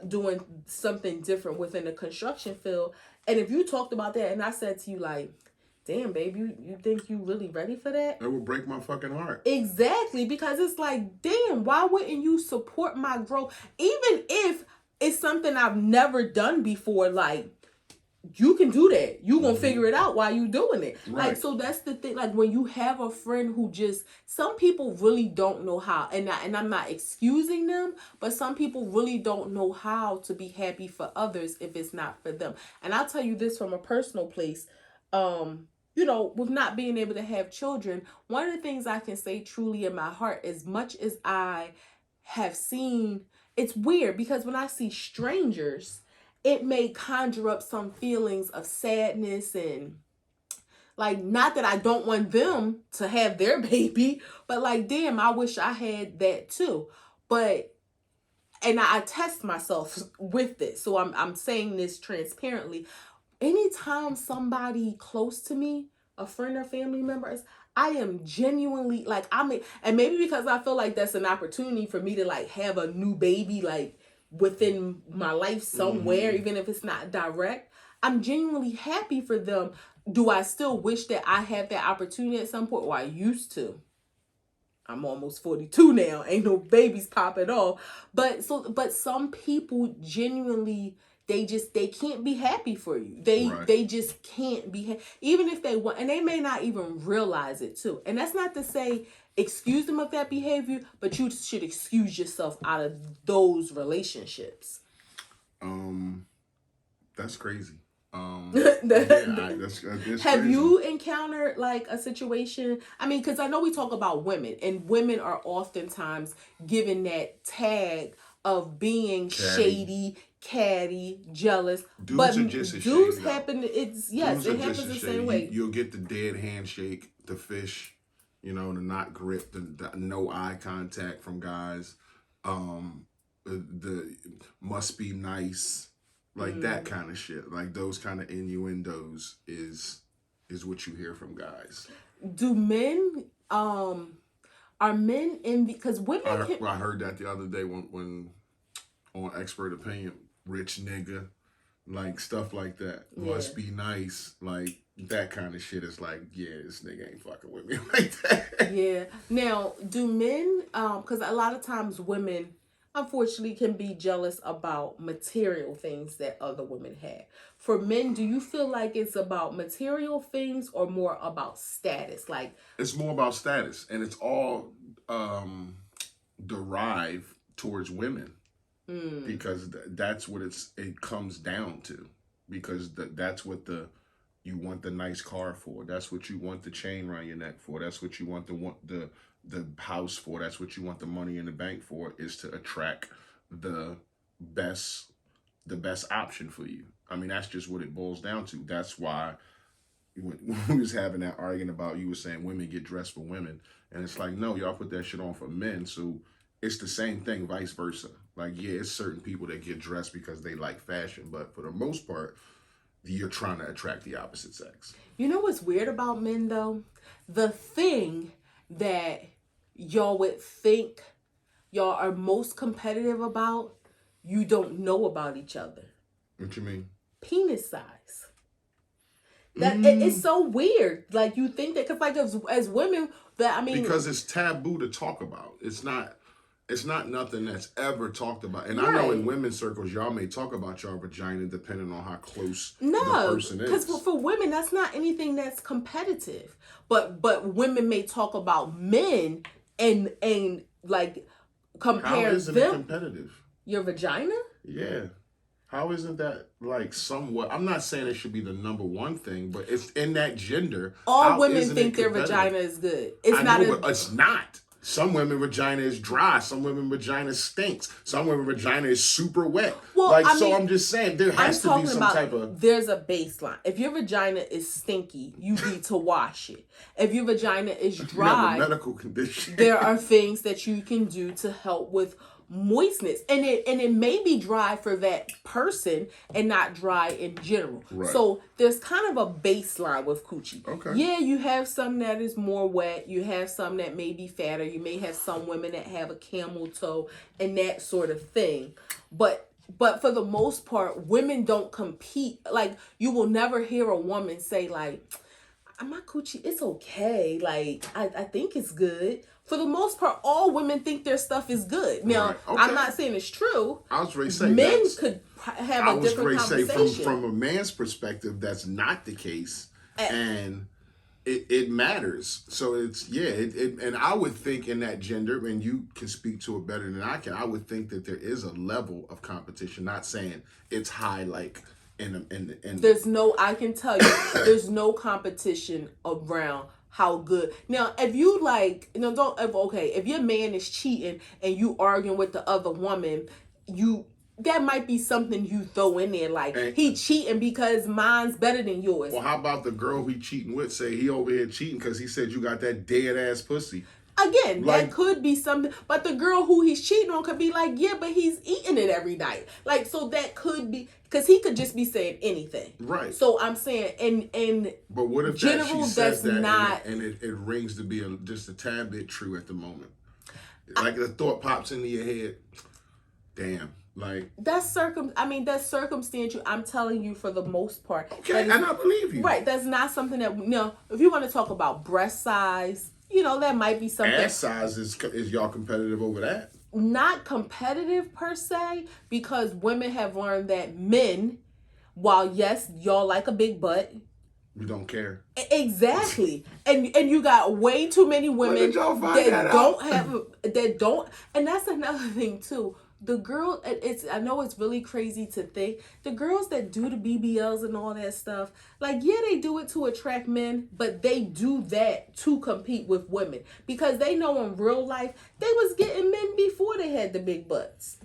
doing something different within the construction field. And if you talked about that and I said to you, like, damn, babe, you think you really ready for that? It would break my fucking heart. Exactly, because it's like, damn, why wouldn't you support my growth? Even if it's something I've never done before, like, you can do that. You gonna figure it out while you doing it. Right. Like, so that's the thing. Like, when you have a friend who just, some people really don't know how, and I'm not excusing them, but some people really don't know how to be happy for others if it's not for them. And I'll tell you this from a personal place. With not being able to have children, one of the things I can say truly in my heart, as much as I have seen, it's weird because when I see strangers, it may conjure up some feelings of sadness and, like, not that I don't want them to have their baby, but like, damn, I wish I had that too. And I test myself with this. So I'm saying this transparently. Anytime somebody close to me, a friend or family member, I am genuinely, like, and maybe because I feel like that's an opportunity for me to, like, have a new baby, like, within my life somewhere, even if it's not direct, I'm genuinely happy for them. Do I still wish that I had that opportunity at some point? Or I used to. I'm almost 42 now. Ain't no babies popping off. But some people genuinely, they can't be happy for you. They just can't be even if they want, and they may not even realize it too. And that's not to say excuse them of that behavior, but you should excuse yourself out of those relationships. That's crazy. Have you encountered, like, a situation? I mean, because I know we talk about women, and women are oftentimes given that tag of being shady, catty, jealous. Dudes but are just dudes happen. It happens the same way. You'll get the dead handshake, the fish, the not grip, the no eye contact from guys. The must be nice. Like that kind of shit, like those kind of innuendos is what you hear from guys. Do men, are men envy? Because women. I heard that the other day when on Expert Opinion, rich nigga, like stuff like that. Yeah. Must be nice, like that kind of shit is like, yeah, this nigga ain't fucking with me like that. Yeah. Now, do men? Because a lot of times women unfortunately can be jealous about material things that other women have. For men, do you feel like it's about material things or more about status? Like, it's more about status, and it's all derived towards women because that's what it comes down to. Because that's what you want the nice car for. That's what you want the chain around your neck for. That's what you want the house for. That's what you want the money in the bank for, is to attract the best option for you. I mean, that's just what it boils down to. That's why when we was having that argument about, you were saying women get dressed for women, and it's like, no, y'all put that shit on for men. So it's the same thing, vice versa. Like, yeah, it's certain people that get dressed because they like fashion, but for the most part, you're trying to attract the opposite sex. You know what's weird about men, though? The thing that y'all would think y'all are most competitive about, you don't know about each other. What you mean? Penis size. That it's so weird. Like, you think that, because like as women, that, I mean, because it's taboo to talk about. It's not nothing that's ever talked about. And right. I know in women's circles, y'all may talk about y'all vagina depending on how close the person is. Because for women, that's not anything that's competitive. But women may talk about men and like compare them. How isn't it competitive? Your vagina? Yeah. How isn't that like somewhat? I'm not saying it should be the number one thing, but it's in that gender. All women think their vagina is good. It's not. Some women vagina is dry. Some women vagina stinks. Some women vagina is super wet. Well, I'm just saying there has to be some type of. There's a baseline. If your vagina is stinky, you need to wash it. If your vagina is dry, medical condition. There are things that you can do to help with moistness, and it may be dry for that person and not dry in general. Right. So there's kind of a baseline with coochie. Okay. Yeah, you have some that is more wet. You have some that may be fatter. You may have some women that have a camel toe and that sort of thing. But for the most part, women don't compete. Like, you will never hear a woman say like, my coochie, it's okay. Like, I think it's good. For the most part, all women think their stuff is good. Now, right. Okay. I'm not saying it's true. I was ready to say men could have a different conversation. I was ready to say from a man's perspective, that's not the case, and it matters. So it's and I would think in that gender, and you can speak to it better than I can. I would think that there is a level of competition. Not saying it's high like. There's no, I can tell you, there's no competition around how good. Now, if you like, if your man is cheating and you arguing with the other woman, that might be something you throw in there, like, he cheating because mine's better than yours. Well, how about the girl he cheating with say he over here cheating because he said you got that dead ass pussy? Again, that could be something, but the girl who he's cheating on could be like, yeah, but he's eating it every night. Like, so that could be, because he could just be saying anything. Right. So I'm saying, but what if general, she says that not, and it rings to be just a tad bit true at the moment? Like the thought pops into your head, damn. Like that's circumstantial. I'm telling you, for the most part. Okay, and I believe you. Right. That's not something that, if you want to talk about breast size, that might be something. Ass size is y'all competitive over that? Not competitive per se, because women have learned that men, while yes, y'all like a big butt, we don't care. Exactly. and you got way too many women that don't, and that's another thing too. The girl, I know it's really crazy to think, the girls that do the BBLs and all that stuff, like, yeah, they do it to attract men, but they do that to compete with women, because they know in real life, they was getting men before they had the big butts.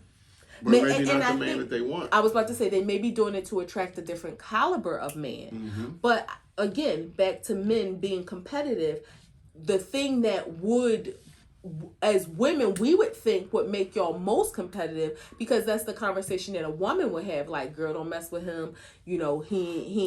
But maybe not the man that they want. I was about to say, they may be doing it to attract a different caliber of man. Mm-hmm. But again, back to men being competitive, the thing that would, as women, we would think would make y'all most competitive, because that's the conversation that a woman would have, like, girl, don't mess with him, he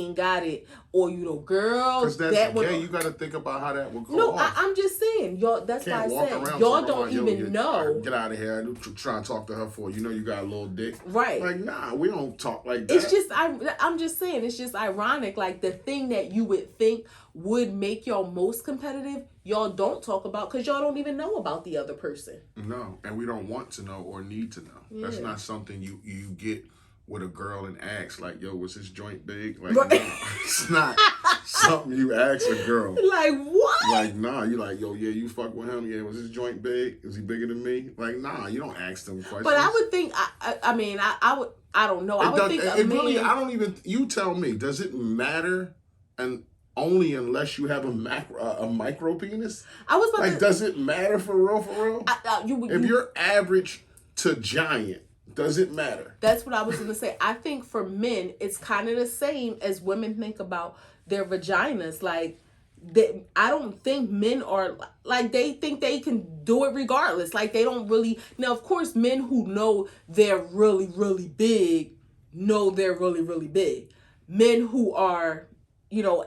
ain't got it, or girl, because that's gay. You got to think about how that would go. No, I'm just saying, y'all. That's why I said y'all don't even know. Get out of here! Try and talk to her for you got a little dick, right? Like, nah, we don't talk like that. It's just I'm just saying, it's just ironic. Like, the thing that you would think would make y'all most competitive, y'all don't talk about because y'all don't even know about the other person. No, and we don't want to know or need to know. Yeah. That's not something you get with a girl and ask, like, yo, was his joint big? Like, right. No, it's not something you ask a girl. Like, what? Like, nah, you like, yo, yeah, you fuck with him? Yeah, was his joint big? Is he bigger than me? Like, nah, you don't ask them questions. But I would think, I don't know. I would think really, I don't even, you tell me, does it matter? And only unless you have a micro penis? I was like, does it matter for real? If you're average to giant, does it matter? That's what I was going to say. I think for men, it's kind of the same as women think about their vaginas. Like, I don't think men are, like, they think they can do it regardless. Like, they don't really. Now, of course, men who know they're really, really big know they're really, really big. Men who are,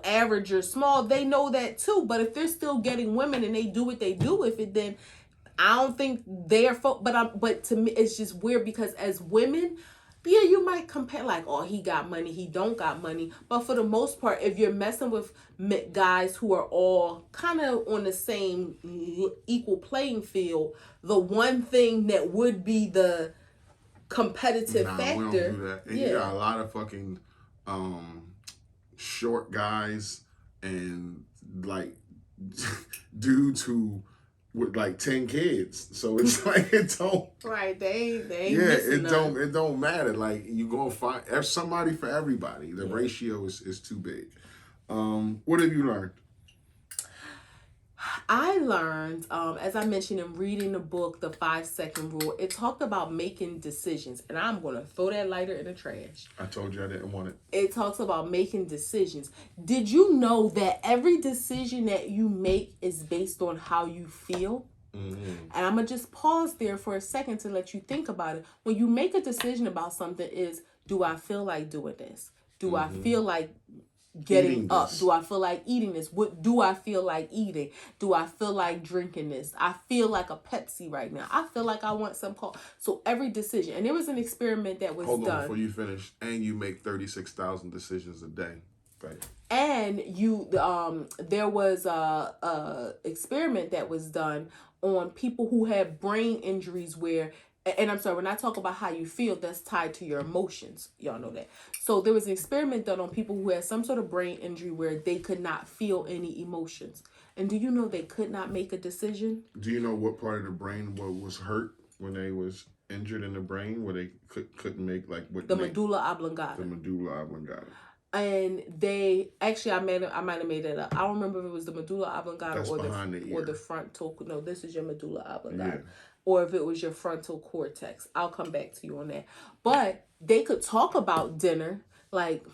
average or small, they know that too. But if they're still getting women and they do what they do with it, then I don't think they're but to me it's just weird because as women, yeah, you might compare like, oh, he got money, he don't got money, but for the most part, if you're messing with guys who are all kind of on the same equal playing field, the one thing that would be the competitive factor. We don't do that. And you got a lot of fucking short guys and like dudes who with like 10 kids, so it's like it don't. Right, they ain't it don't matter. Like you gonna find somebody for everybody. The ratio is too big. What have you learned? I learned, as I mentioned in reading the book, The 5-Second Rule, it talked about making decisions. And I'm going to throw that lighter in the trash. I told you I didn't want it. It talks about making decisions. Did you know that every decision that you make is based on how you feel? Mm-hmm. And I'm going to just pause there for a second to let you think about it. When you make a decision about something do I feel like doing this? Do I feel like getting up? Do I feel like eating this? What do I feel like eating? Do I feel like drinking this? I feel like a Pepsi right now. I feel like I want some Coke. So every decision, and there was an experiment that was done. Hold on before you finish. And you make 36,000 decisions a day. Right. And there was a experiment that was done on people who had brain injuries where. And I'm sorry, when I talk about how you feel, that's tied to your emotions. Y'all know that. So there was an experiment done on people who had some sort of brain injury where they could not feel any emotions. And do you know they could not make a decision? Do you know what part of the brain was hurt when they was injured in the brain where they couldn't make like what? The medulla oblongata. The medulla oblongata. And they actually, I might have made it up. I don't remember if it was the medulla oblongata or the frontal. No, this is your medulla oblongata. Yeah. Or if it was your frontal cortex. I'll come back to you on that. But they could talk about dinner, like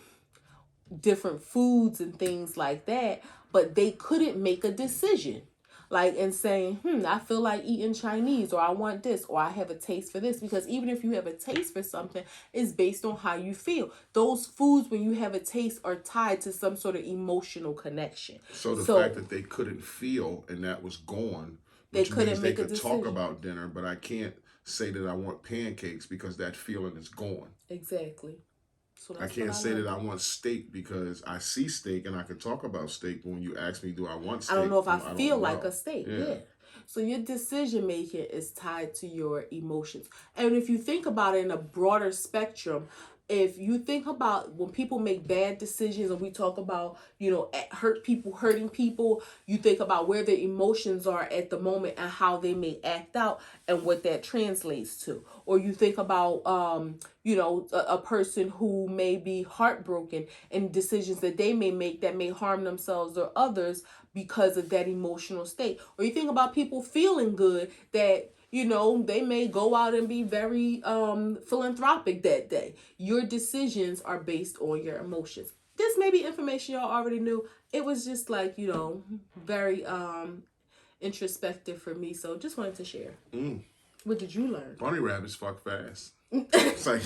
different foods and things like that, but they couldn't make a decision. Like, and saying, I feel like eating Chinese, or I want this, or I have a taste for this. Because even if you have a taste for something, it's based on how you feel. Those foods, when you have a taste, are tied to some sort of emotional connection. So the fact that they couldn't feel and that was gone, they couldn't make a decision. They could talk about dinner, but I can't say that I want pancakes because that feeling is gone. Exactly. So I can't say that I want steak because I see steak and I can talk about steak. But when you ask me, do I want steak? I don't know if I feel like a steak. Yeah. So your decision making is tied to your emotions. And if you think about it in a broader spectrum, if you think about when people make bad decisions and we talk about, hurting people, you think about where their emotions are at the moment and how they may act out and what that translates to. Or you think about, a person who may be heartbroken and decisions that they may make that may harm themselves or others because of that emotional state. Or you think about people feeling good that, they may go out and be very philanthropic that day. Your decisions are based on your emotions. This may be information y'all already knew. It was just like, very introspective for me. So just wanted to share. What did you learn? Bunny rabbits fuck fast. It's like...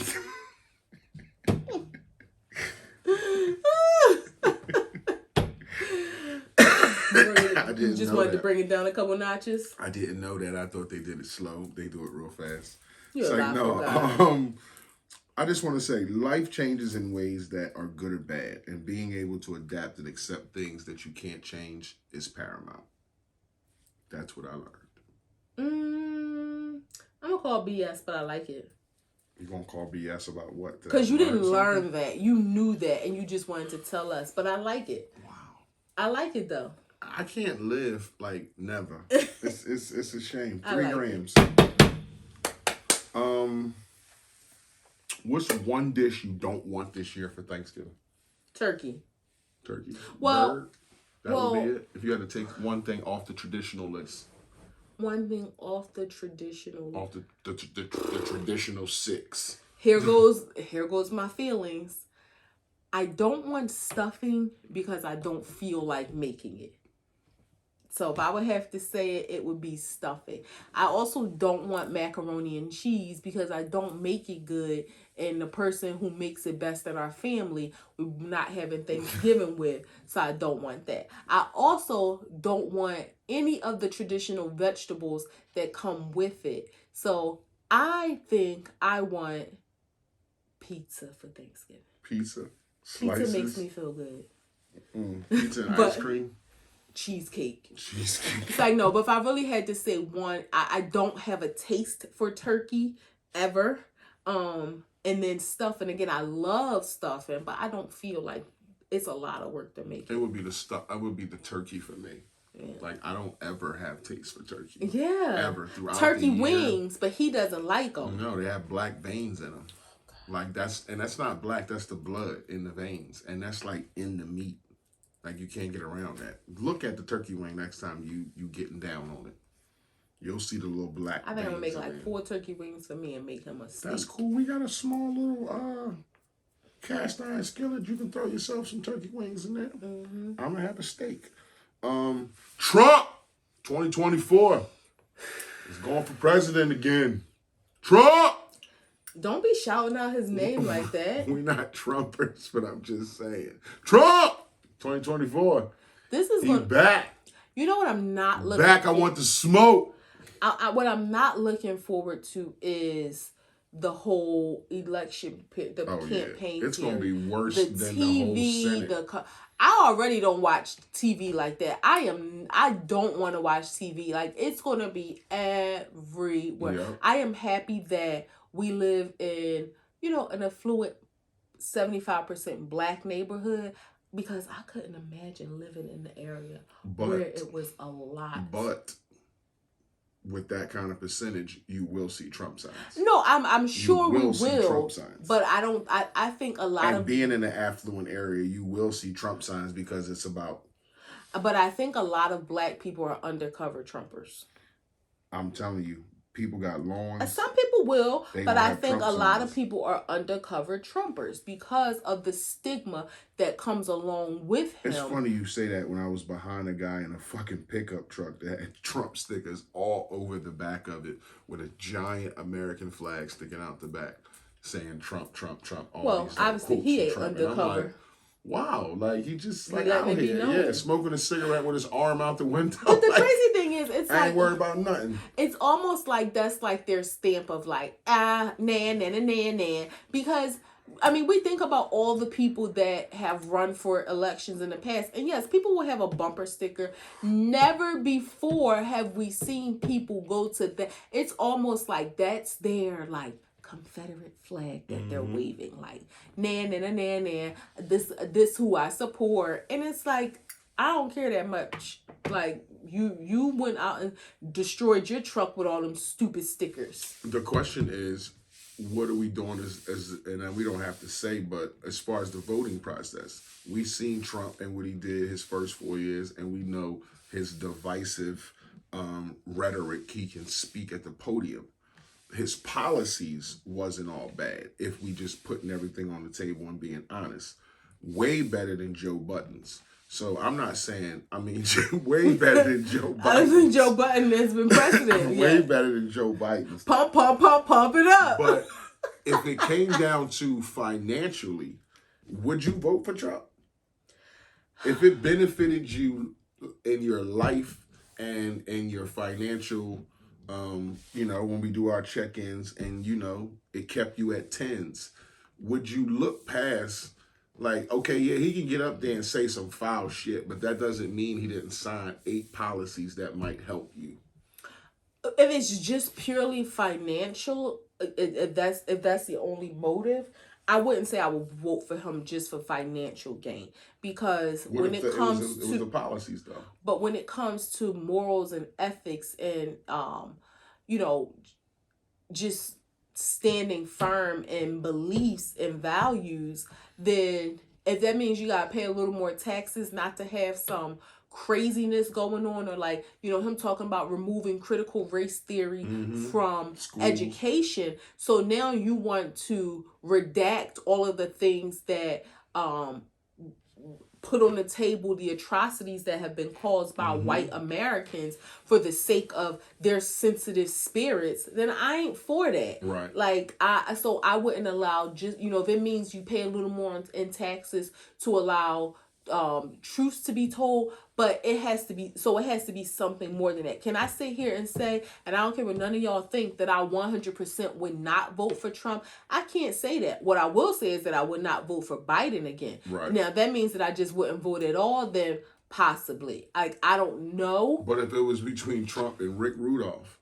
You just wanted to bring it down a couple notches? I didn't know that. I thought they did it slow. They do it real fast. You're it's like, no. I just want to say life changes in ways that are good or bad, and being able to adapt and accept things that you can't change is paramount. That's what I learned. I'm gonna call BS, but I like it. You're gonna call BS about what? Because you didn't learn that. You knew that, and you just wanted to tell us. But I like it. Wow. I like it though. I can't live like never. It's a shame. 3 grams. What's one dish you don't want this year for Thanksgiving? Turkey. Well, bird? That would be it. If you had to take one thing off the traditional list. One thing off the traditional list. Off the traditional 6. Here goes my feelings. I don't want stuffing because I don't feel like making it. So if I would have to say it, it would be stuffing. I also don't want macaroni and cheese because I don't make it good. And the person who makes it best in our family, we're not having Thanksgiving with. So I don't want that. I also don't want any of the traditional vegetables that come with it. So I think I want pizza for Thanksgiving. Pizza? Slices? Pizza makes me feel good. Pizza and ice cream? Cheesecake. It's like, no, but if I really had to say one, I don't have a taste for turkey ever. And then stuffing, again, I love stuffing, but I don't feel like it's a lot of work to make. It would be the turkey for me. Yeah. Like, I don't ever have taste for turkey. Yeah. Ever throughout turkey the year. Wings, but he doesn't like them. No, they have black veins in them. Like, that's not black, that's the blood in the veins. And that's like in the meat. Like, you can't get around that. Look at the turkey wing next time you getting down on it. You'll see the little black. I think I'm gonna make like 4 turkey wings for me and make him a steak. That's cool. We got a small little cast iron skillet. You can throw yourself some turkey wings in there. Mm-hmm. I'm gonna have a steak. Trump 2024 is going for president again. Trump. Don't be shouting out his name like that. We're not Trumpers, but I'm just saying. Trump 2024. He's back. You know what I'm not looking back. I want the smoke. What I'm not looking forward to is the whole election, the campaign. It's going to be worse than TV, the whole Senate. I already don't watch TV like that. I don't want to watch TV. Like, it's going to be everywhere. Yeah. I am happy that we live in, an affluent 75% black neighborhood, because I couldn't imagine living in the area where it was a lot. But with that kind of percentage, you will see Trump signs. No, I'm sure we will. See Trump signs. But I think a lot of being in the affluent area, you will see Trump signs because it's about. But I think a lot of black people are undercover Trumpers. I'm telling you, people got lawns. Some people will, but I think a lot of people are undercover Trumpers because of the stigma that comes along with him. It's funny you say that. When I was behind a guy in a fucking pickup truck that had Trump stickers all over the back of it with a giant American flag sticking out the back saying Trump, Trump, Trump. Well, obviously he ain't undercover. Wow, like he just like out here, smoking a cigarette with his arm out the window. But the crazy thing is, it's I ain't worried about nothing. It's almost like that's like their stamp of like nah. Because we think about all the people that have run for elections in the past, and yes, people will have a bumper sticker. Never before have we seen people go to that. It's almost like that's their like Confederate flag that they're waving, like nah, this who I support. And it's like, I don't care that much. Like, you went out and destroyed your truck with all them stupid stickers. The question is, what are we doing as and we don't have to say, but as far as the voting process, we've seen Trump and what he did his first 4 years, and we know his divisive rhetoric. He can speak at the podium. His policies wasn't all bad if we just putting everything on the table and being honest. Way better than Joe Budden's. So I'm not saying, way better than Joe Biden. I think Joe Biden has been president. Way better than Joe Biden's. Pump it up. But if it came down to financially, would you vote for Trump? If it benefited you in your life and in your financial when we do our check-ins and, it kept you at 10s. Would you look past, like, okay, yeah, he can get up there and say some foul shit, but that doesn't mean he didn't sign 8 policies that might help you? If it's just purely financial, if that's the only motive, I wouldn't say I would vote for him just for financial gain, because when it comes to the policies though. But when it comes to morals and ethics and just standing firm in beliefs and values, then if that means you gotta pay a little more taxes not to have some craziness going on, or like, him talking about removing critical race theory from education. So now you want to redact all of the things that put on the table the atrocities that have been caused by white Americans for the sake of their sensitive spirits, then I ain't for that. Right. Like, I wouldn't allow just, if it means you pay a little more in taxes to allow truths to be told, but it has to be something more than that. Can I sit here and say, and I don't care what none of y'all think, that I 100% would not vote for Trump? I can't say that. What I will say is that I would not vote for Biden again. Right. Now, that means that I just wouldn't vote at all, then possibly. I don't know. But if it was between Trump and Rick Rudolph,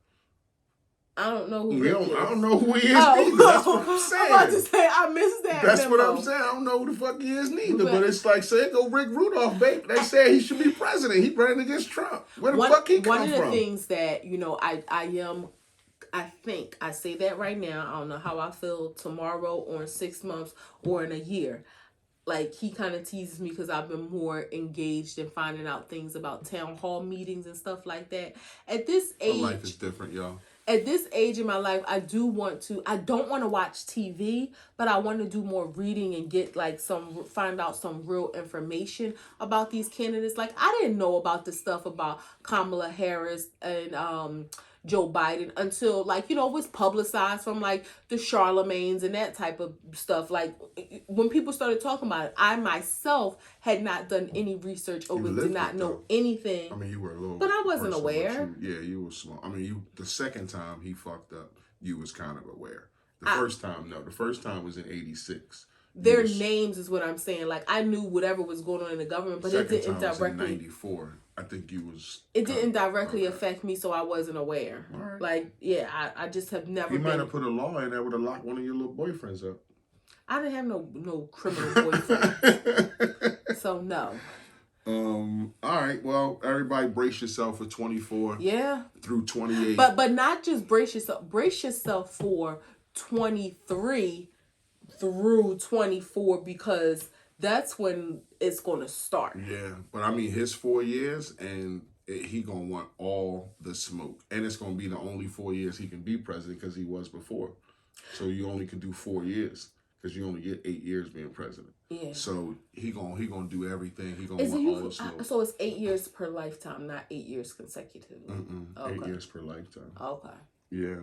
I don't know who he is. I don't know who he is either. That's what I'm saying. I'm about to say, I missed that. That's what I'm saying. I don't know who the fuck he is neither. But it's like, say, go Rick Rudolph, babe. They said he should be president. He ran against Trump. Where the fuck he come from? One of the things that, I think, I say that right now, I don't know how I feel tomorrow or in 6 months or in a year. Like, he kind of teases me because I've been more engaged in finding out things about town hall meetings and stuff like that. At this age... My life is different, y'all. At this age in my life, I don't want to watch TV, but I want to do more reading and get find out some real information about these candidates. Like, I didn't know about the stuff about Kamala Harris and Joe Biden until, it was publicized from, the Charlemagnes and that type of stuff. Like, when people started talking about it, I myself had not done any research or did not know anything. I mean, you were a little... But I wasn't aware. You were small. I mean, the second time he fucked up, you was kind of aware. The first time, no. The first time was in 86. Their names is what I'm saying. Like, I knew whatever was going on in the government, but it didn't directly... Was in 94. I think you was... It didn't directly affect me, so I wasn't aware. All right. Like, yeah, I just have never might have put a law in that would have locked one of your little boyfriends up. I didn't have no criminal boyfriend. So, no. All right. Well, everybody brace yourself for 24. Yeah. Through 28. But not just brace yourself. Brace yourself for 23 through 24, because that's when it's going to start. Yeah. But I mean, his 4 years, and he going to want all the smoke. And it's going to be the only 4 years he can be president, because he was before. So you only can do 4 years, because you only get 8 years being president. Yeah. So he gonna do everything. He gonna want all the smoke. So it's 8 years per lifetime, not 8 years consecutively. Okay. 8 years per lifetime. Okay. Yeah.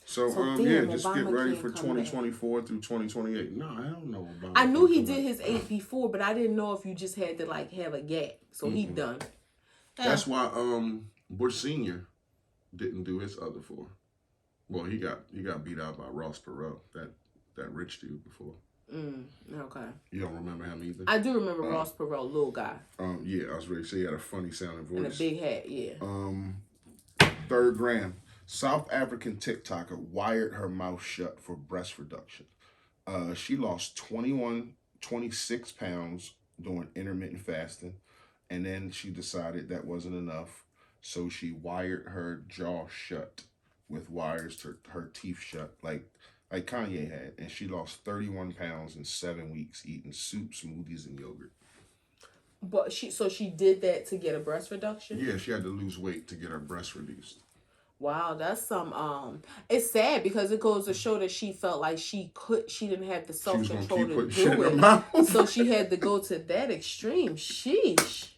So just Obama get ready for 2024 through 2028. No, I don't know Obama. I knew he did his 8 before, but I didn't know if you just had to have a gap. So he done. That's why Bush Senior didn't do his other 4. Well, he got beat out by Ross Perot, that rich dude before. Okay. You don't remember him either? I do remember Ross Perot, little guy. Yeah, I was ready to say he had a funny sounding voice. And a big hat, yeah. Third gram. South African TikToker wired her mouth shut for breast reduction. She lost 26 pounds doing intermittent fasting, and then she decided that wasn't enough, so she wired her jaw shut with wires to her teeth shut, like Kanye had, and she lost 31 pounds in 7 weeks eating soup, smoothies, and yogurt. But she did that to get a breast reduction? Yeah, she had to lose weight to get her breast reduced. Wow, that's some it's sad, because it goes to show that she felt like she didn't have the self-control to do it. So she had to go to that extreme. Sheesh.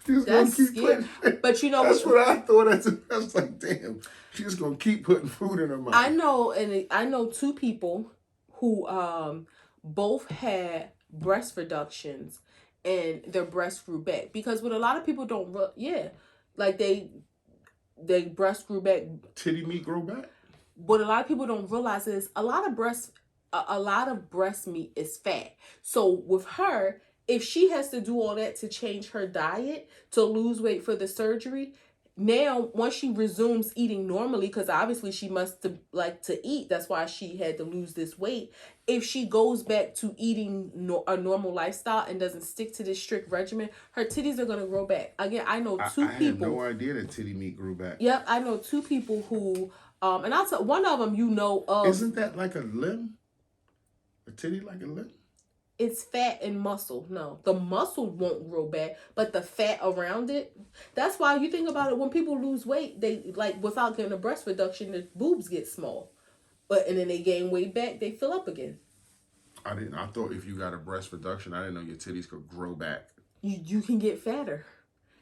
That's scary. But you know, that's what I thought. I was like, damn, she's gonna keep putting food in her mouth. I know 2 people who both had breast reductions and their breasts grew back, because what a lot of people don't, like they breast grew back. Titty meat grow back? what a lot of people don't realize is a lot of breast meat is fat. So with her, if she has to do all that to change her diet to lose weight for the surgery, now once she resumes eating normally, because obviously she must like to eat, that's why she had to lose this weight. If she goes back to eating a normal lifestyle and doesn't stick to this strict regimen, her titties are going to grow back. Again, I know two people. I had no idea that titty meat grew back. Yep, I know two people who, and I'll tell one of them you know of. Isn't that like a limb? A titty like a limb? It's fat and muscle. No, the muscle won't grow back, but the fat around it. That's why you think about it. When people lose weight, they like without getting a breast reduction, the boobs get small, and then they gain weight back, they fill up again. I thought if you got a breast reduction, I didn't know your titties could grow back. You can get fatter.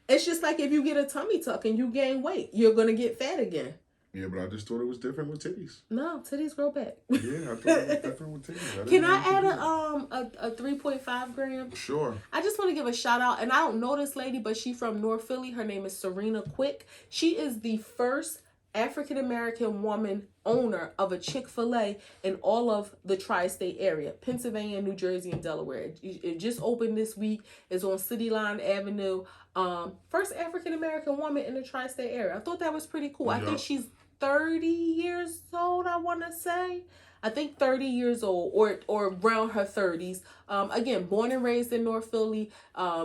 It's just like if you get a tummy tuck and you gain weight, you're gonna get fat again. Yeah, but I just thought it was different with titties. No, titties grow back. Yeah, I thought it was different with titties. Can I add a 3.5 gram? Sure. I just want to give a shout out, and I don't know this lady, but she's from North Philly. Her name is Serena Quick. She is the first African-American woman owner of a Chick-fil-A in all of the tri-state area, Pennsylvania, New Jersey, and Delaware. It just opened this week. It's on City Line Avenue. First African-American woman in the tri-state area. I thought that was pretty cool. I think she's 30 years old, I want to say. I think 30 years old or around her 30s. Again, born and raised in North Philly.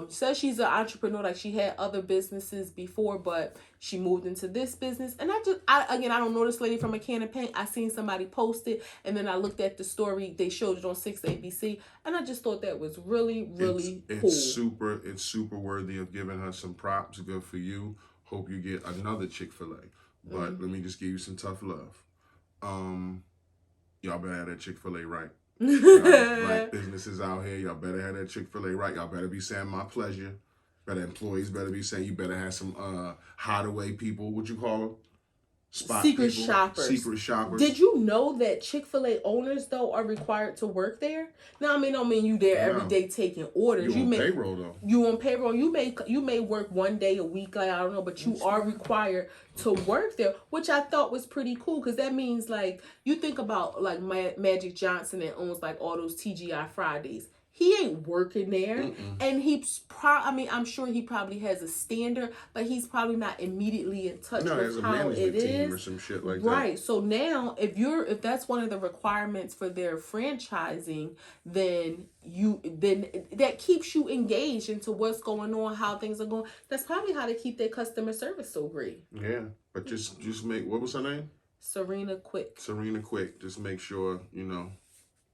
Says she's an entrepreneur, like she had other businesses before, but she moved into this business. And I don't know this lady from a can of paint. I seen somebody post it, and then I looked at the story. They showed it on 6 ABC, and I just thought that was really, really cool. It's super worthy of giving her some props. Good for you. Hope you get another Chick-fil-A. But let me just give you some tough love. Y'all better have that Chick-fil-A right. Black businesses out here, y'all better have that Chick-fil-A right. Y'all better be saying my pleasure. Employees better be saying, you better have some hideaway people, what you call them? Secret shoppers. Did you know that Chick-fil-A owners, though, are required to work there? Now, I don't mean you there every day taking orders. You on payroll, though. You on payroll. You may work one day a week, like, I don't know, but you are required to work there, which I thought was pretty cool, because that means, like, you think about, like, Magic Johnson that owns, like, all those TGI Fridays. He ain't working there. And I'm sure he probably has a standard, but he's probably not immediately in touch with how it is. Or some shit like right. So now if that's one of the requirements for their franchising, then that keeps you engaged into what's going on, how things are going. That's probably how they keep their customer service so great. Yeah. But just make, what was her name? Serena Quick. Just make sure,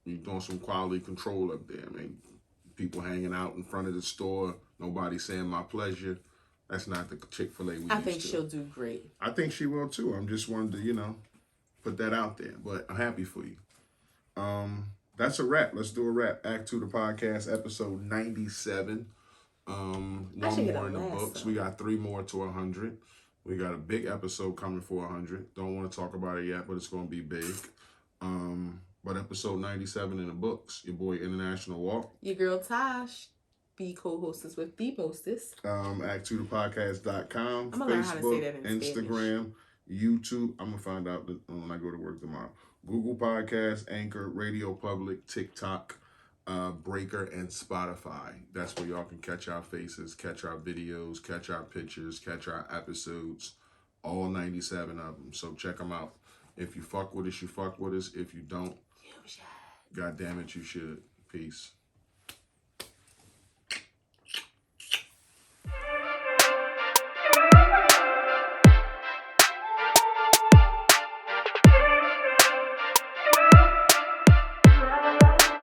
you're doing some quality control up there. People hanging out in front of the store, nobody saying my pleasure. That's not the Chick-fil-A we I think she'll do great. I think she will too. I'm just wanted to, put that out there. But I'm happy for you. That's a wrap. Let's do a wrap. Act 2 the podcast, episode 97. One more in the books. We got 3 more to 100. We got a big episode coming for 100. Don't want to talk about it yet, but it's going to be big. But episode 97 in the books. Your boy International Walk. Your girl Tosh. Be co-hostess with the mostest. Act2thepodcast.com. Facebook, Instagram, YouTube. I'm going to find out when I go to work tomorrow. Google Podcasts, Anchor, Radio Public, TikTok, Breaker, and Spotify. That's where y'all can catch our faces, catch our videos, catch our pictures, catch our episodes. All 97 of them. So check them out. If you fuck with us, you fuck with us. If you don't, God damn it, you should. Peace.